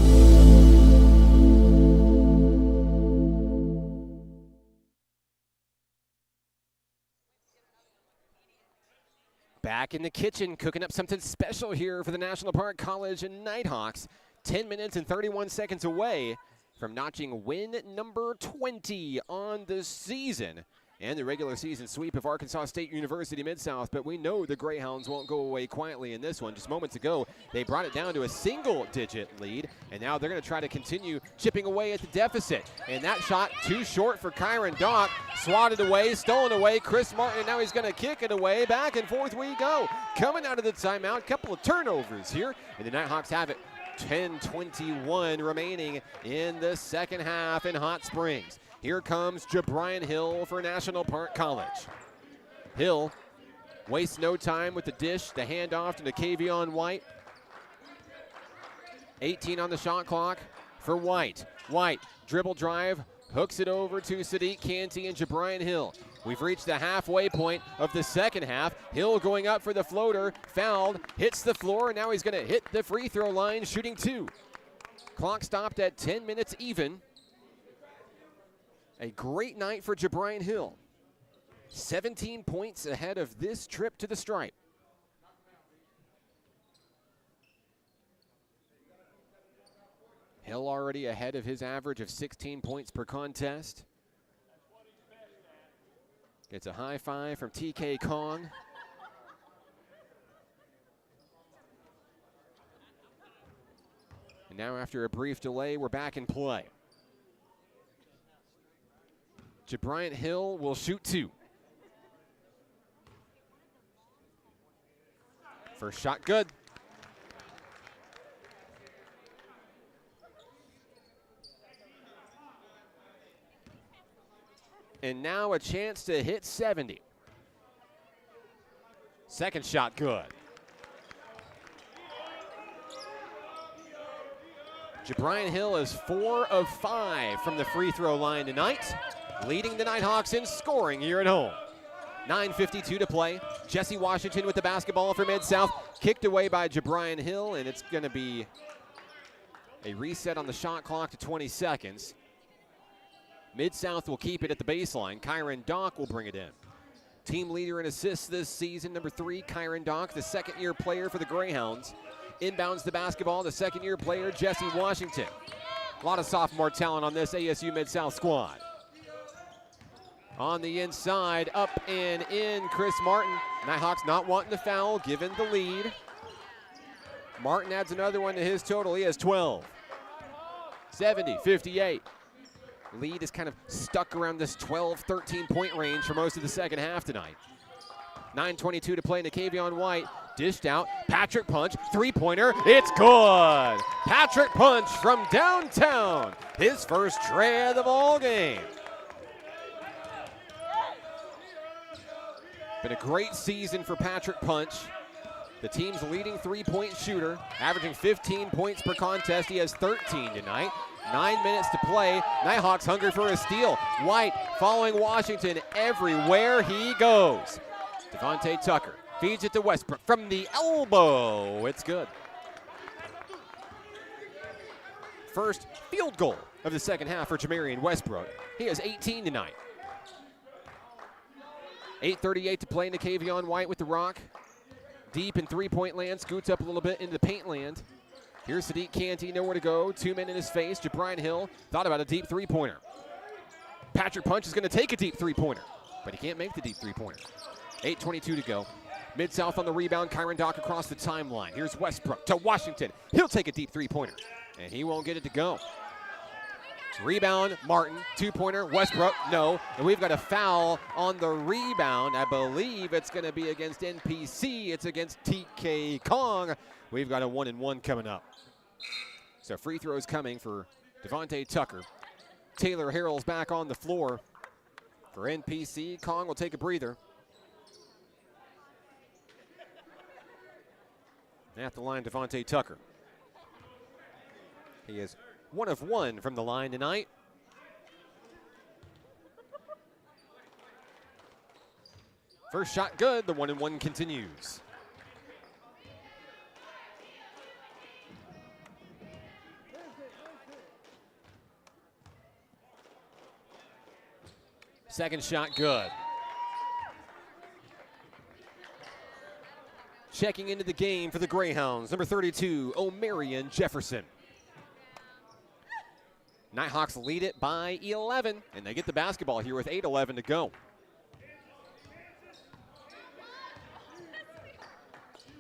Back in the kitchen, cooking up something special here for the National Park College and Nighthawks. 10 minutes and 31 seconds away from notching win number 20 on the season and the regular season sweep of Arkansas State University Mid-South. But we know the Greyhounds won't go away quietly in this one. Just moments ago, they brought it down to a single-digit lead, and now they're going to try to continue chipping away at the deficit. And that shot too short for Kyron Dock. Swatted away, stolen away. Chris Martin, and now he's going to kick it away. Back and forth we go. Coming out of the timeout, couple of turnovers here, and the Nighthawks have it. 10:21 remaining in the second half in Hot Springs. Here comes Jabrian Hill for National Park College. Hill wastes no time with the dish, the handoff to Kavion White. 18 on the shot clock for White. White, dribble drive, Hooks it over to Sadiq Canty and Jabrian Hill. We've reached the halfway point of the second half. Hill going up for the floater, fouled, hits the floor, and now he's going to hit the free throw line, shooting 2. Clock stopped at 10 minutes even. A great night for Jabrian Hill. 17 points ahead of this trip to the stripe. Hill already ahead of his average of 16 points per contest. Gets a high five from TK Kong. And now after a brief delay, we're back in play. Jabrian Hill will shoot 2. First shot good. And now a chance to hit 70. Second shot good. Jabrian Hill is 4 of 5 from the free throw line tonight, leading the Nighthawks in scoring here at home. 9:52 to play. Jesse Washington with the basketball for Mid-South. Kicked away by Jabrian Hill, and it's going to be a reset on the shot clock to 20 seconds. Mid-South will keep it at the baseline. Kyron Dock will bring it in. Team leader in assists this season, number 3, Kyron Dock, the second-year player for the Greyhounds. Inbounds the basketball, the second-year player, Jesse Washington. A lot of sophomore talent on this ASU Mid-South squad. On the inside, up and in, Chris Martin. Nighthawks not wanting the foul, given the lead. Martin adds another one to his total. He has 12. 70-58. Lead is kind of stuck around this 12, 13-point range for most of the second half tonight. 9:22 to play. Nakavion White dished out. Patrick Punch, three-pointer. It's good. Patrick Punch from downtown. His first tray of the ball game. Been a great season for Patrick Punch. The team's leading three-point shooter, averaging 15 points per contest. He has 13 tonight. 9 minutes to play. Nighthawks hungry for a steal. White following Washington everywhere he goes. Devontae Tucker feeds it to Westbrook from the elbow. It's good. First field goal of the second half for Jamarian Westbrook. He has 18 tonight. 8:38 to play. Nakavion White with the rock. Deep in three-point land, scoots up a little bit into the paint land. Here's Sadiq Canty, nowhere to go. 2 men in his face. Jabrian Hill thought about a deep three-pointer. Patrick Punch is going to take a deep three-pointer, but he can't make the deep three-pointer. 8:22 to go. Mid-South on the rebound. Kyron Dock across the timeline. Here's Westbrook to Washington. He'll take a deep three-pointer, and he won't get it to go. Rebound, Martin, two-pointer, Westbrook, no. And we've got a foul on the rebound. I believe it's going to be against NPC. It's against TK Kong. We've got a 1-and-1 coming up. So free throws coming for Devontae Tucker. Taylor Harrell's back on the floor for NPC. Kong will take a breather. At the line, Devontae Tucker. He is 1 of 1 from the line tonight. First shot good. The 1-and-1 continues. Second shot good. Checking into the game for the Greyhounds, number 32, Omarion Jefferson. Nighthawks lead it by 11, and they get the basketball here with 8:11 to go.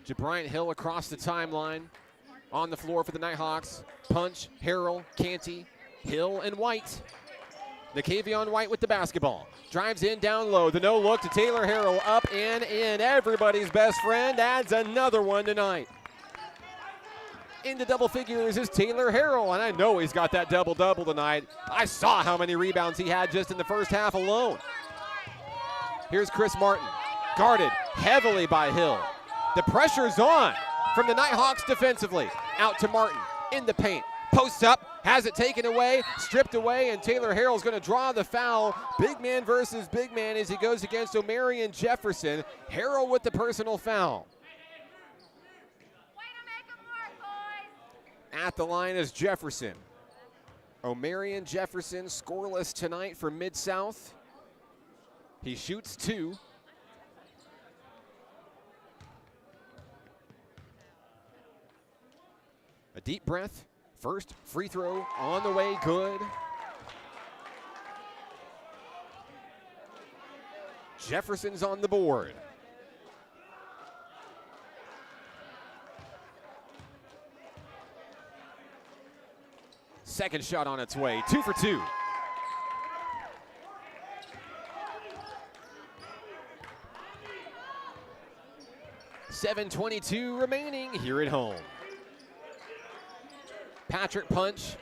Jabrian Hill across the timeline. On the floor for the Nighthawks. Punch, Harrell, Canty, Hill, and White. Nakavion White with the basketball. Drives in down low. The no look to Taylor Harrell. Up and in. Everybody's best friend adds another one tonight. Into double figures is Taylor Harrell, and I know he's got that double-double tonight. I saw how many rebounds he had just in the first half alone. Here's Chris Martin, guarded heavily by Hill. The pressure's on from the Nighthawks defensively. Out to Martin in the paint. posts up, has it taken away, stripped away, and Taylor Harrell's going to draw the foul. Big man versus big man as he goes against Omarion Jefferson. Harrell with the personal foul. At the line is Jefferson. Omarion Jefferson scoreless tonight for Mid-South. He shoots 2. A deep breath. First free throw on the way, good. Jefferson's on the board. Second shot on its way, 2 for 2. .7:22 remaining here at home. Patrick Punch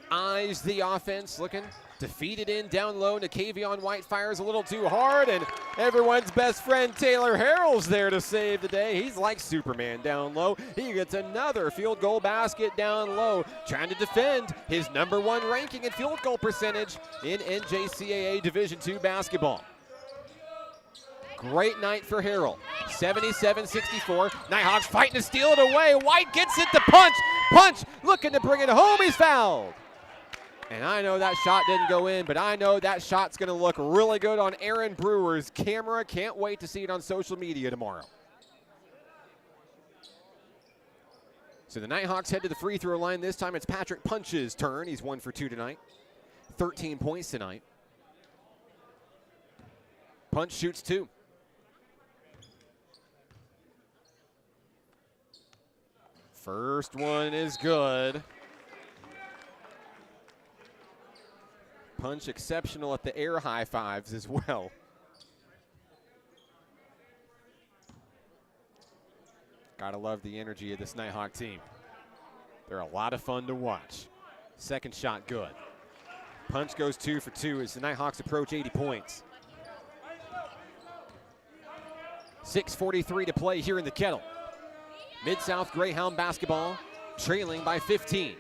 eyes the offense, looking to feed it in down low. Nakavion White fires a little too hard, and everyone's best friend Taylor Harrell's there to save the day. He's like Superman down low. He gets another field goal basket down low, trying to defend his #1 ranking in field goal percentage in NJCAA Division II basketball. Great night for Harrell. 77-64. Nighthawks fighting to steal it away. White gets it to Punch. Punch looking to bring it home. He's fouled. And I know that shot didn't go in, but I know that shot's going to look really good on Aaron Brewer's camera. Can't wait to see it on social media tomorrow. So the Nighthawks head to the free throw line. This time it's Patrick Punch's turn. He's 1 for 2 tonight. 13 points tonight. Punch shoots 2. First one is good. Punch exceptional at the air high fives as well. Gotta love the energy of this Nighthawk team. They're a lot of fun to watch. Second shot good. Punch goes 2 for 2 as the Nighthawks approach 80 points. 6:43 to play here in the Kettle. Mid-South Greyhound basketball trailing by 15.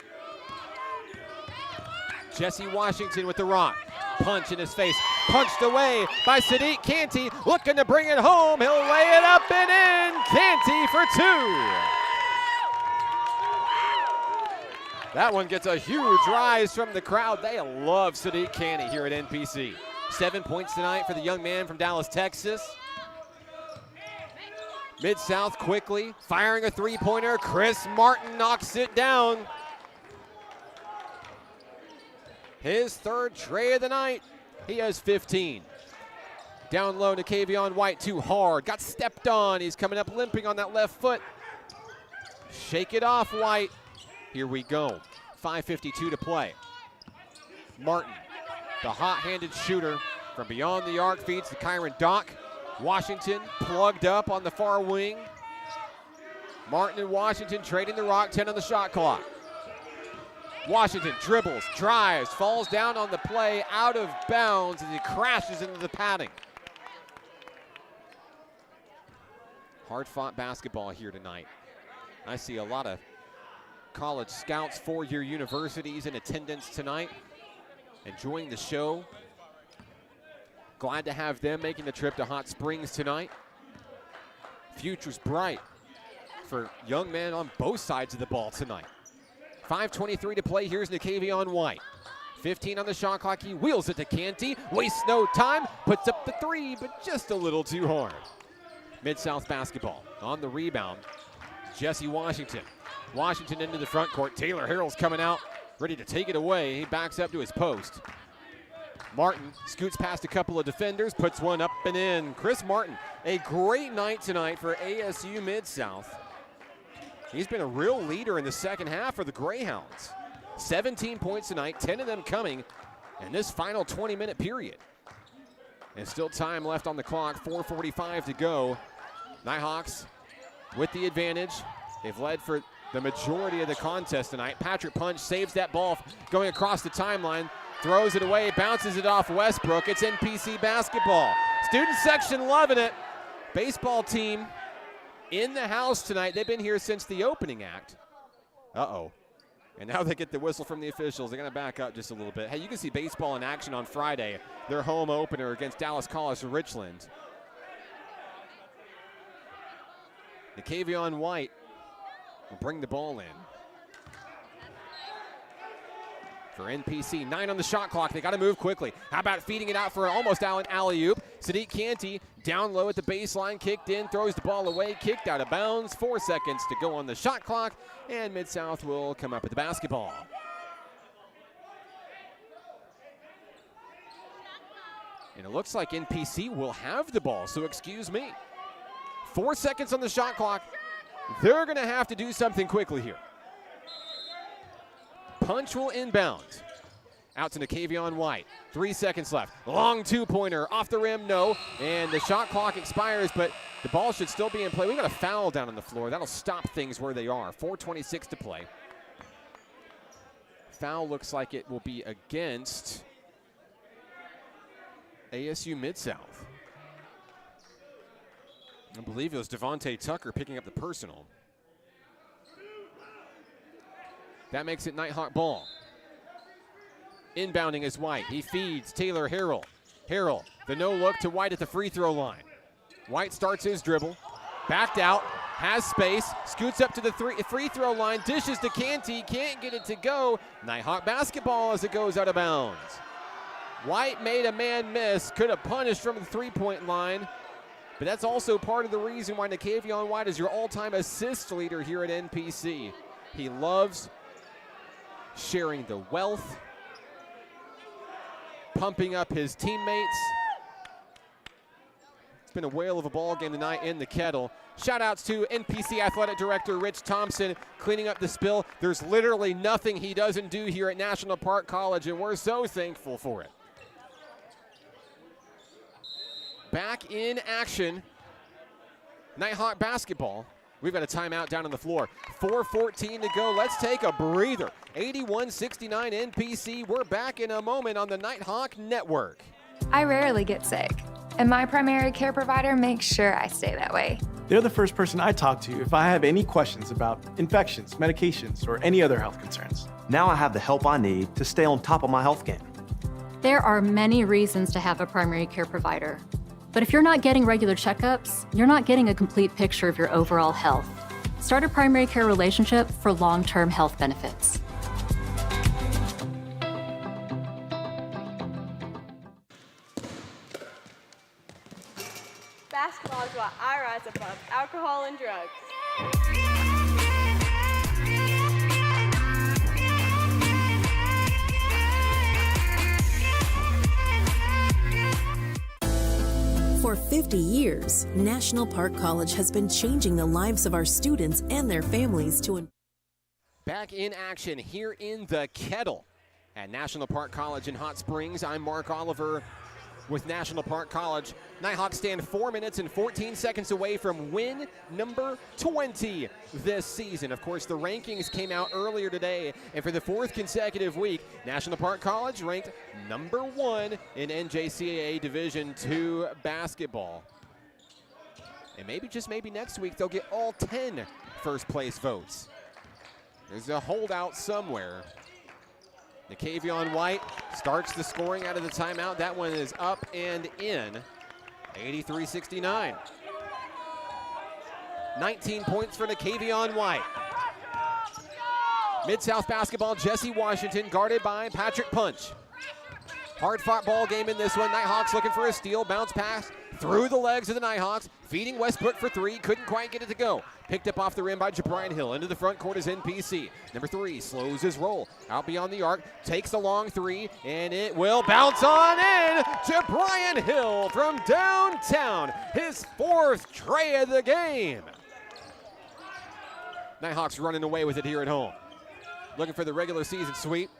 Jesse Washington with the rock. Punch in his face. Punched away by Sadiq Canty. Looking to bring it home. He'll lay it up and in. Canty for 2. That one gets a huge rise from the crowd. They love Sadiq Canty here at NPC. 7 points tonight for the young man from Dallas, Texas. Mid-South quickly firing a three-pointer. Chris Martin knocks it down. His third tray of the night. He has 15. Down low, Nakavion White too hard. Got stepped on. He's coming up limping on that left foot. Shake it off, White. Here we go. 5:52 to play. Martin, the hot-handed shooter from beyond the arc, feeds to Kyron Dock. Washington plugged up on the far wing. Martin and Washington trading the rock, 10 on the shot clock. Washington dribbles, drives, falls down on the play, out of bounds as he crashes into the padding. Hard-fought basketball here tonight. I see a lot of college scouts, four-year universities in attendance tonight, enjoying the show. Glad to have them making the trip to Hot Springs tonight. Future's bright for young men on both sides of the ball tonight. 5:23 to play. Here's Nakavion White. 15 on the shot clock. He wheels it to Canty. Wastes no time. Puts up the 3, but just a little too hard. Mid-South basketball. On the rebound, Jesse Washington. Washington into the front court. Taylor Harrell's coming out, ready to take it away. He backs up to his post. Martin scoots past a couple of defenders, puts one up and in. Chris Martin, a great night tonight for ASU Mid-South. He's been a real leader in the second half for the Greyhounds. 17 points tonight, 10 of them coming in this final 20-minute period. And still time left on the clock, 4:45 to go. Nighthawks with the advantage. They've led for the majority of the contest tonight. Patrick Punch saves that ball going across the timeline. Throws it away, bounces it off Westbrook. It's NPC basketball. Student section loving it. Baseball team in the house tonight. They've been here since the opening act. Uh-oh. And now they get the whistle from the officials. They're going to back up just a little bit. Hey, you can see baseball in action on Friday, their home opener against Dallas College Richland. Nakavion White will bring the ball in. For NPC, 9 on the shot clock. They got to move quickly. How about feeding it out for almost an alley-oop? Sadiq Canty down low at the baseline, kicked in, throws the ball away, kicked out of bounds. 4 seconds to go on the shot clock, and Mid-South will come up with the basketball. And it looks like NPC will have the ball, so excuse me. 4 seconds on the shot clock. They're going to have to do something quickly here. Punch will inbound. Out to Nakavion White. 3 seconds left. Long two-pointer. Off the rim, no. And the shot clock expires, but the ball should still be in play. We've got a foul down on the floor. That'll stop things where they are. 4:26 to play. Foul looks like it will be against ASU Mid-South. I believe it was Devontae Tucker picking up the personal. That makes it Nighthawk ball. Inbounding is White. He feeds Taylor Harrell. Harrell, the no look to White at the free throw line. White starts his dribble. Backed out. Has space. Scoots up to the free throw line. Dishes to Canty. Can't get it to go. Nighthawk basketball as it goes out of bounds. White made a man miss. Could have punished from the three-point line. But that's also part of the reason why Nakavion White is your all-time assist leader here at NPC. He loves sharing the wealth, pumping up his teammates. It's been a whale of a ball game tonight in the Kettle. Shout-outs to NPC Athletic Director Rich Thompson cleaning up the spill. There's literally nothing he doesn't do here at National Park College, and we're so thankful for it. Back in action, Nighthawk basketball. We've got a timeout down on the floor. 4:14 to go. Let's take a breather. 81-69 NPC. We're back in a moment on the Nighthawk Network. I rarely get sick, and my primary care provider makes sure I stay that way. They're the first person I talk to if I have any questions about infections, medications, or any other health concerns. Now I have the help I need to stay on top of my health game. There are many reasons to have a primary care provider. But if you're not getting regular checkups, you're not getting a complete picture of your overall health. Start a primary care relationship for long-term health benefits. Basketball is what I rise above alcohol and drugs. For 50 years, National Park College has been changing the lives of our students and their families to Back in action here in the Kettle at National Park College in Hot Springs. I'm Mark Oliver with National Park College. Nighthawks stand 4 minutes and 14 seconds away from win number 20 this season. Of course, the rankings came out earlier today, and for the 4th consecutive week, National Park College ranked number 1 in NJCAA Division II basketball. And maybe, just maybe next week, they'll get all 10 first place votes. There's a holdout somewhere. Nakavion White starts the scoring out of the timeout. That one is up and in. 83-69. 19 points for Nakavion White. Mid-South basketball, Jesse Washington guarded by Patrick Punch. Hard-fought ball game in this one. Nighthawks looking for a steal. Bounce pass through the legs of the Nighthawks. Feeding Westbrook for 3. Couldn't quite get it to go. Picked up off the rim by Jabrian Hill. Into the front court is NPC. Number 3 slows his roll. Out beyond the arc. Takes a long 3. And it will bounce on in. Jabrian Hill from downtown. His 4th tray of the game. Nighthawks running away with it here at home. Looking for the regular season sweep.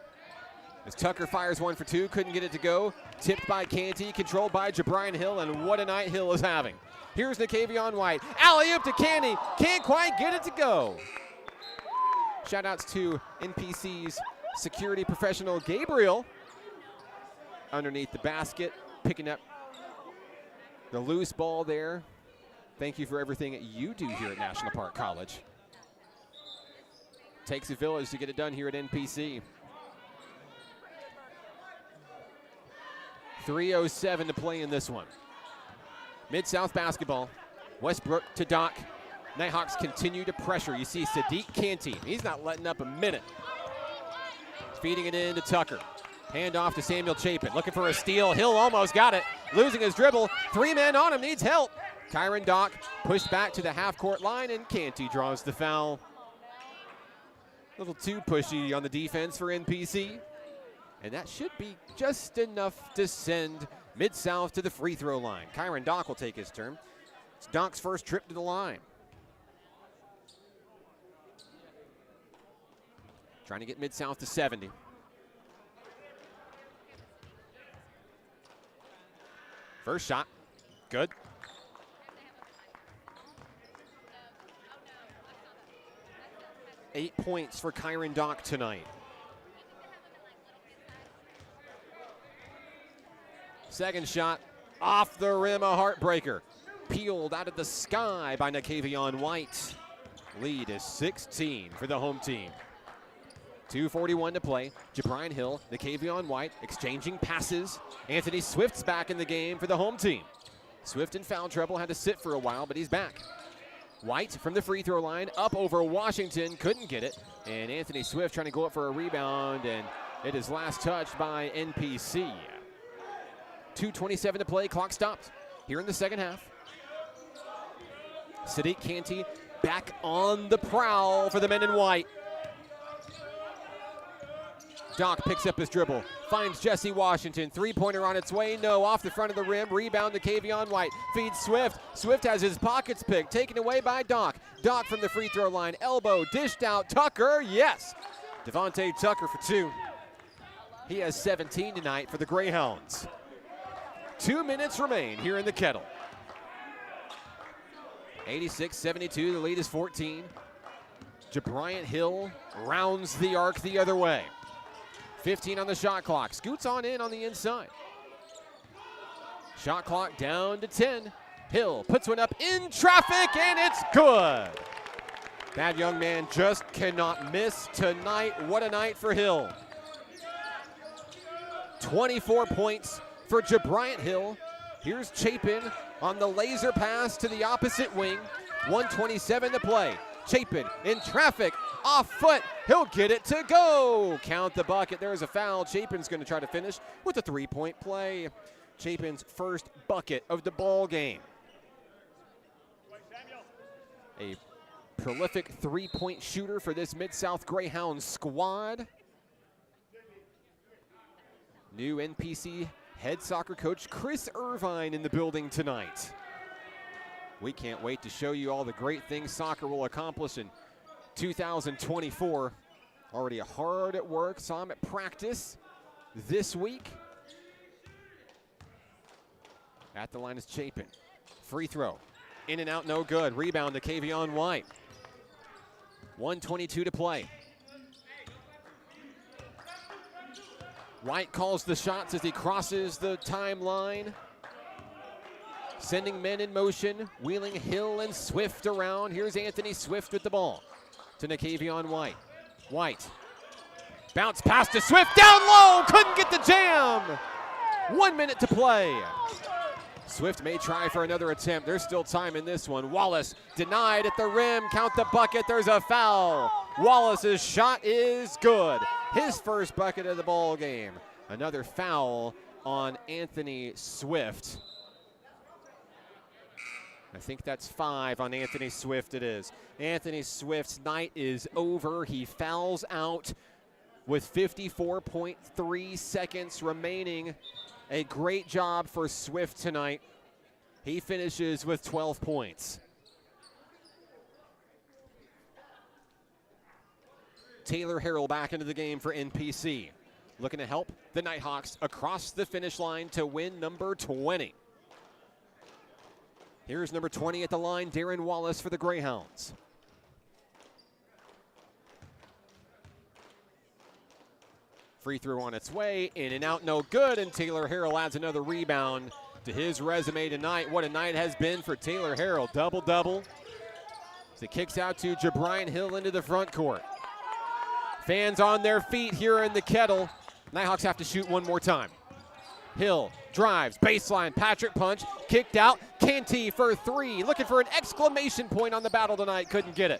As Tucker fires 1 for 2, couldn't get it to go. Tipped by Canty, controlled by Jabrian Hill, and what a night Hill is having. Here's Nakavion White. Alley-oop to Canty. Can't quite get it to go. Shout-outs to NPC's security professional, Gabriel. Underneath the basket, picking up the loose ball there. Thank you for everything that you do here at National Park College. Takes a village to get it done here at NPC. 3:07 to play in this one. Mid-South basketball. Westbrook to Doc. Nighthawks continue to pressure. You see Sadiq Canty. He's not letting up a minute. Feeding it in to Tucker. Hand off to Samuel Chapin. Looking for a steal. Hill almost got it. Losing his dribble. 3 men on him. Needs help. Kyron Doc pushed back to the half-court line, and Canty draws the foul. A little too pushy on the defense for NPC. And that should be just enough to send Mid-South to the free throw line. Kyron Doc will take his turn. It's Doc's first trip to the line. Trying to get Mid-South to 70. First shot, good. Eight points for Kyron Doc tonight. Second shot, off the rim, a heartbreaker. Peeled out of the sky by Nakavion White. Lead is 16 for the home team. 2:41 to play. Jabrian Hill, Nakavion White exchanging passes. Anthony Swift's back in the game for the home team. Swift in foul trouble, had to sit for a while, but he's back. White from the free throw line, up over Washington, couldn't get it. And Anthony Swift trying to go up for a rebound, and it is last touched by NPC. 2:27 to play, clock stopped here in the second half. Sadiq Canty back on the prowl for the men in white. Doc picks up his dribble, finds Jesse Washington. Three-pointer on its way, no, off the front of the rim. Rebound to Kavion White, feeds Swift. Swift has his pockets picked, taken away by Doc. Doc from the free throw line, elbow, dished out, Tucker, yes! Devontae Tucker for 2. He has 17 tonight for the Greyhounds. 2 minutes remain here in the Kettle. 86-72, the lead is 14. Jabrian Hill rounds the arc the other way. 15 on the shot clock. Scoots on in on the inside. Shot clock down to 10. Hill puts one up in traffic, and it's good. That young man just cannot miss tonight. What a night for Hill. 24 points for Jabrian Hill. Here's Chapin on the laser pass to the opposite wing. 1:27 to play. Chapin in traffic, off foot, he'll get it to go. Count the bucket, there's a foul. Chapin's gonna try to finish with a three-point play. Chapin's first bucket of the ball game. A prolific three-point shooter for this Mid-South Greyhounds squad. New NPC head soccer coach Chris Irvine in the building tonight. We can't wait to show you all the great things soccer will accomplish in 2024. Already hard at work, saw him at practice this week. At the line is Chapin. Free throw, in and out, no good. Rebound to Kavion White. 1:22 to play. White calls the shots as he crosses the timeline. Sending men in motion, wheeling Hill and Swift around. Here's Anthony Swift with the ball to Nakavion White. White, bounce pass to Swift, down low, couldn't get the jam. 1 minute to play. Swift may try for another attempt. There's still time in this one. Wallace denied at the rim, count the bucket, there's a foul. Wallace's shot is good. His first bucket of the ball game. Another foul on Anthony Swift. I think that's 5 on Anthony Swift it is. Anthony Swift's night is over. He fouls out with 54.3 seconds remaining. A great job for Swift tonight. He finishes with 12 points. Taylor Harrell back into the game for NPC. Looking to help the Nighthawks across the finish line to win number 20. Here's number 20 at the line, Darren Wallace for the Greyhounds. Free throw on its way, in and out, no good, and Taylor Harrell adds another rebound to his resume tonight. What a night has been for Taylor Harrell, double-double. As he kicks out to Jabrian Hill into the front court. Fans on their feet here in the Kettle. Nighthawks have to shoot one more time. Hill drives, baseline, Patrick punch, kicked out. Canty for three, looking for an exclamation point on the battle tonight, couldn't get it.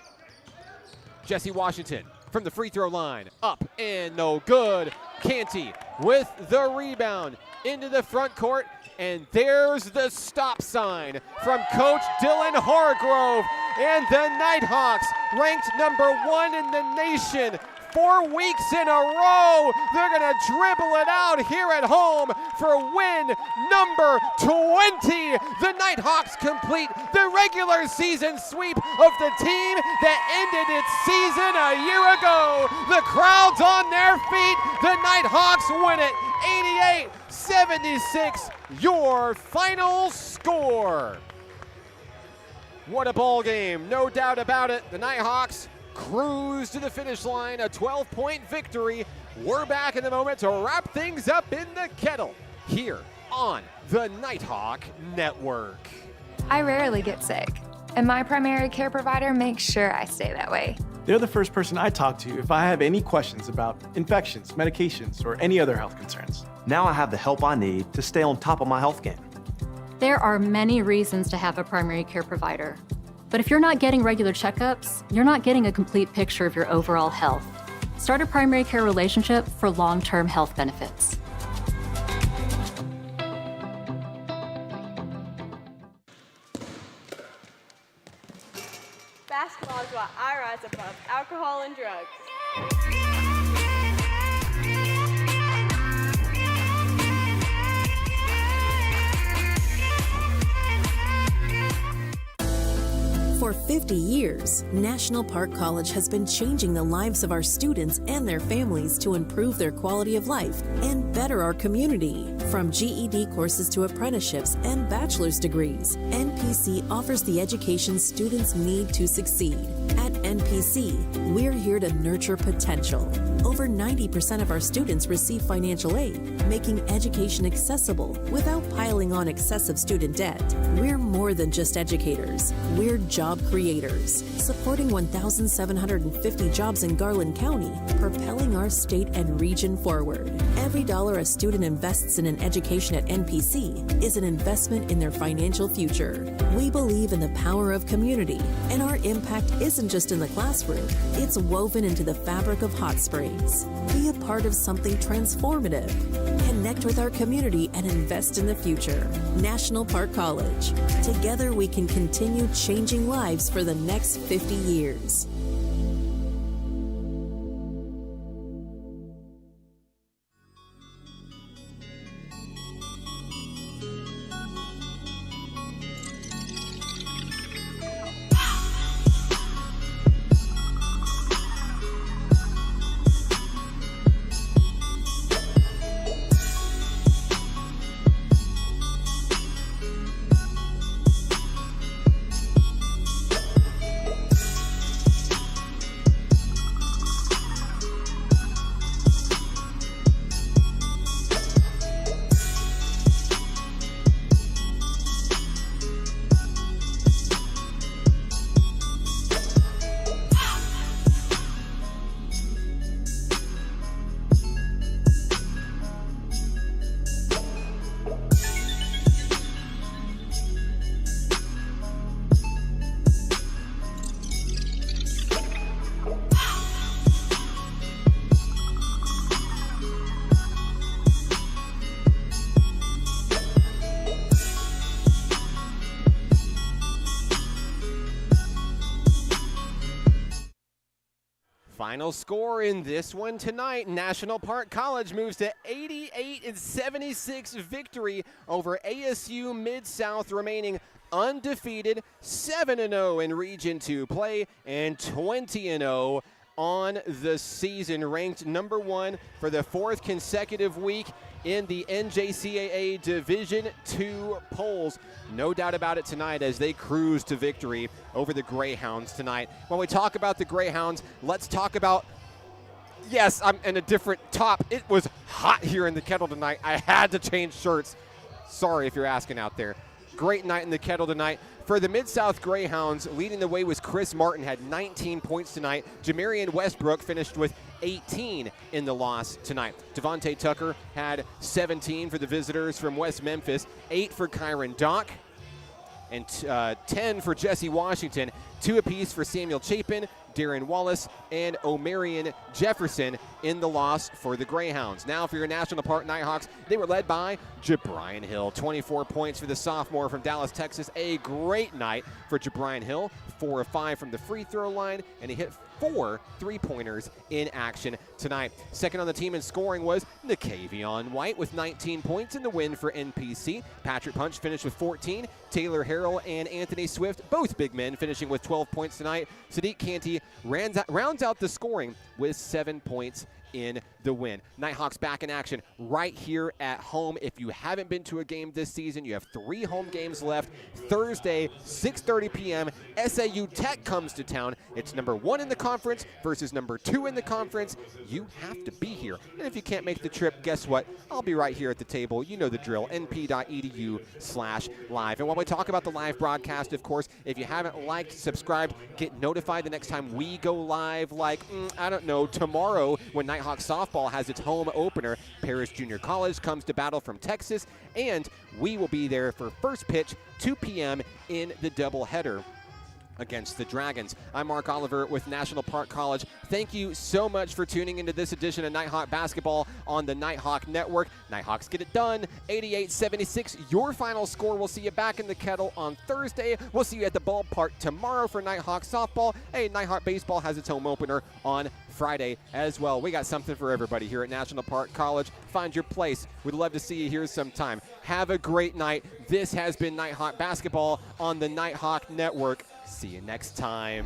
Jesse Washington from the free throw line, up and no good. Canty with the rebound into the front court, and there's the stop sign from Coach Dylan Hargrove. And the Nighthawks, ranked #1 in the nation, 4 weeks in a row, they're going to dribble it out here at home for win number 20. The Nighthawks complete the regular season sweep of the team that ended its season a year ago. The crowd's on their feet. The Nighthawks win it 88-76, your final score. What a ball game, no doubt about it. The Nighthawks cruise to the finish line, a 12-point victory. We're back in a moment to wrap things up in the Kettle here on the Nighthawk Network. I rarely get sick, and my primary care provider makes sure I stay that way. They're the first person I talk to if I have any questions about infections, medications, or any other health concerns. Now I have the help I need to stay on top of my health game. There are many reasons to have a primary care provider. But if you're not getting regular checkups, you're not getting a complete picture of your overall health. Start a primary care relationship for long-term health benefits. Basketball is why I rise above alcohol and drugs. For 50 years, National Park College has been changing the lives of our students and their families to improve their quality of life and better our community. From GED courses to apprenticeships and bachelor's degrees, NPC offers the education students need to succeed. At NPC, we're here to nurture potential. Over 90% of our students receive financial aid, making education accessible without piling on excessive student debt. We're more than just educators. We're job creators, supporting 1,750 jobs in Garland County, propelling our state and region forward. Every dollar a student invests in an education at NPC is an investment in their financial future. We believe in the power of community, and our impact isn't just in the classroom, it's woven into the fabric of Hot Springs. Be a part of something transformative. Connect with our community and invest in the future. National Park College. Together we can continue changing lives for the next 50 years. Final score in this one tonight, National Park College moves to 88-76 victory over ASU Mid-South, remaining undefeated, 7-0 in Region 2 play and 20-0 on the season, ranked #1 for the 4th consecutive week in the NJCAA Division II polls. No doubt about it tonight as they cruise to victory over the Greyhounds tonight. When we talk about the Greyhounds, let's talk about, yes, I'm in a different top. It was hot here in the Kettle tonight. I had to change shirts. Sorry if you're asking out there. Great night in the Kettle tonight. For the Mid-South Greyhounds, leading the way was Chris Martin, had 19 points tonight. Jamarian Westbrook finished with 18 in the loss tonight. Devontae Tucker had 17 for the visitors from West Memphis, 8 for Kyron Dock, and 10 for Jesse Washington, 2 apiece for Samuel Chapin, Darren Wallace, and Omarion Jefferson in the loss for the Greyhounds. Now for your National Park Nighthawks, they were led by Jabrian Hill. 24 points for the sophomore from Dallas, Texas. A great night for Jabrian Hill. 4 of 5 from the free throw line, and he hit 4 3-pointers in action tonight. Second on the team in scoring was Nikavion White with 19 points in the win for NPC. Patrick Punch finished with 14. Taylor Harrell and Anthony Swift, both big men, finishing with 12 points tonight. Sadiq Canty rounds out the scoring with 7 points in the win. Nighthawks back in action right here at home. If you haven't been to a game this season, you have 3 home games left. Thursday, 6:30 p.m., SAU Tech comes to town. It's number 1 in the conference versus number 2 in the conference. You have to be here. And if you can't make the trip, guess what? I'll be right here at the table. You know the drill, np.edu/live. And while we talk about the live broadcast, of course, if you haven't liked, subscribed, get notified the next time we go live, like, I don't know, tomorrow when Nighthawk softball has its home opener. Paris Junior College comes to battle from Texas, and we will be there for first pitch, 2 p.m. in the doubleheader against the Dragons. I'm Mark Oliver with National Park College. Thank you so much for tuning into this edition of Nighthawk Basketball on the Nighthawk Network. Nighthawks get it done, 88-76. Your final score. We'll see you back in the Kettle on Thursday. We'll see you at the ballpark tomorrow for Nighthawk softball. Hey, Nighthawk baseball has its home opener on Friday as well. We got something for everybody here at National Park College. Find your place. We'd love to see you here sometime. Have a great night. This has been Nighthawk Basketball on the Nighthawk Network. See you next time.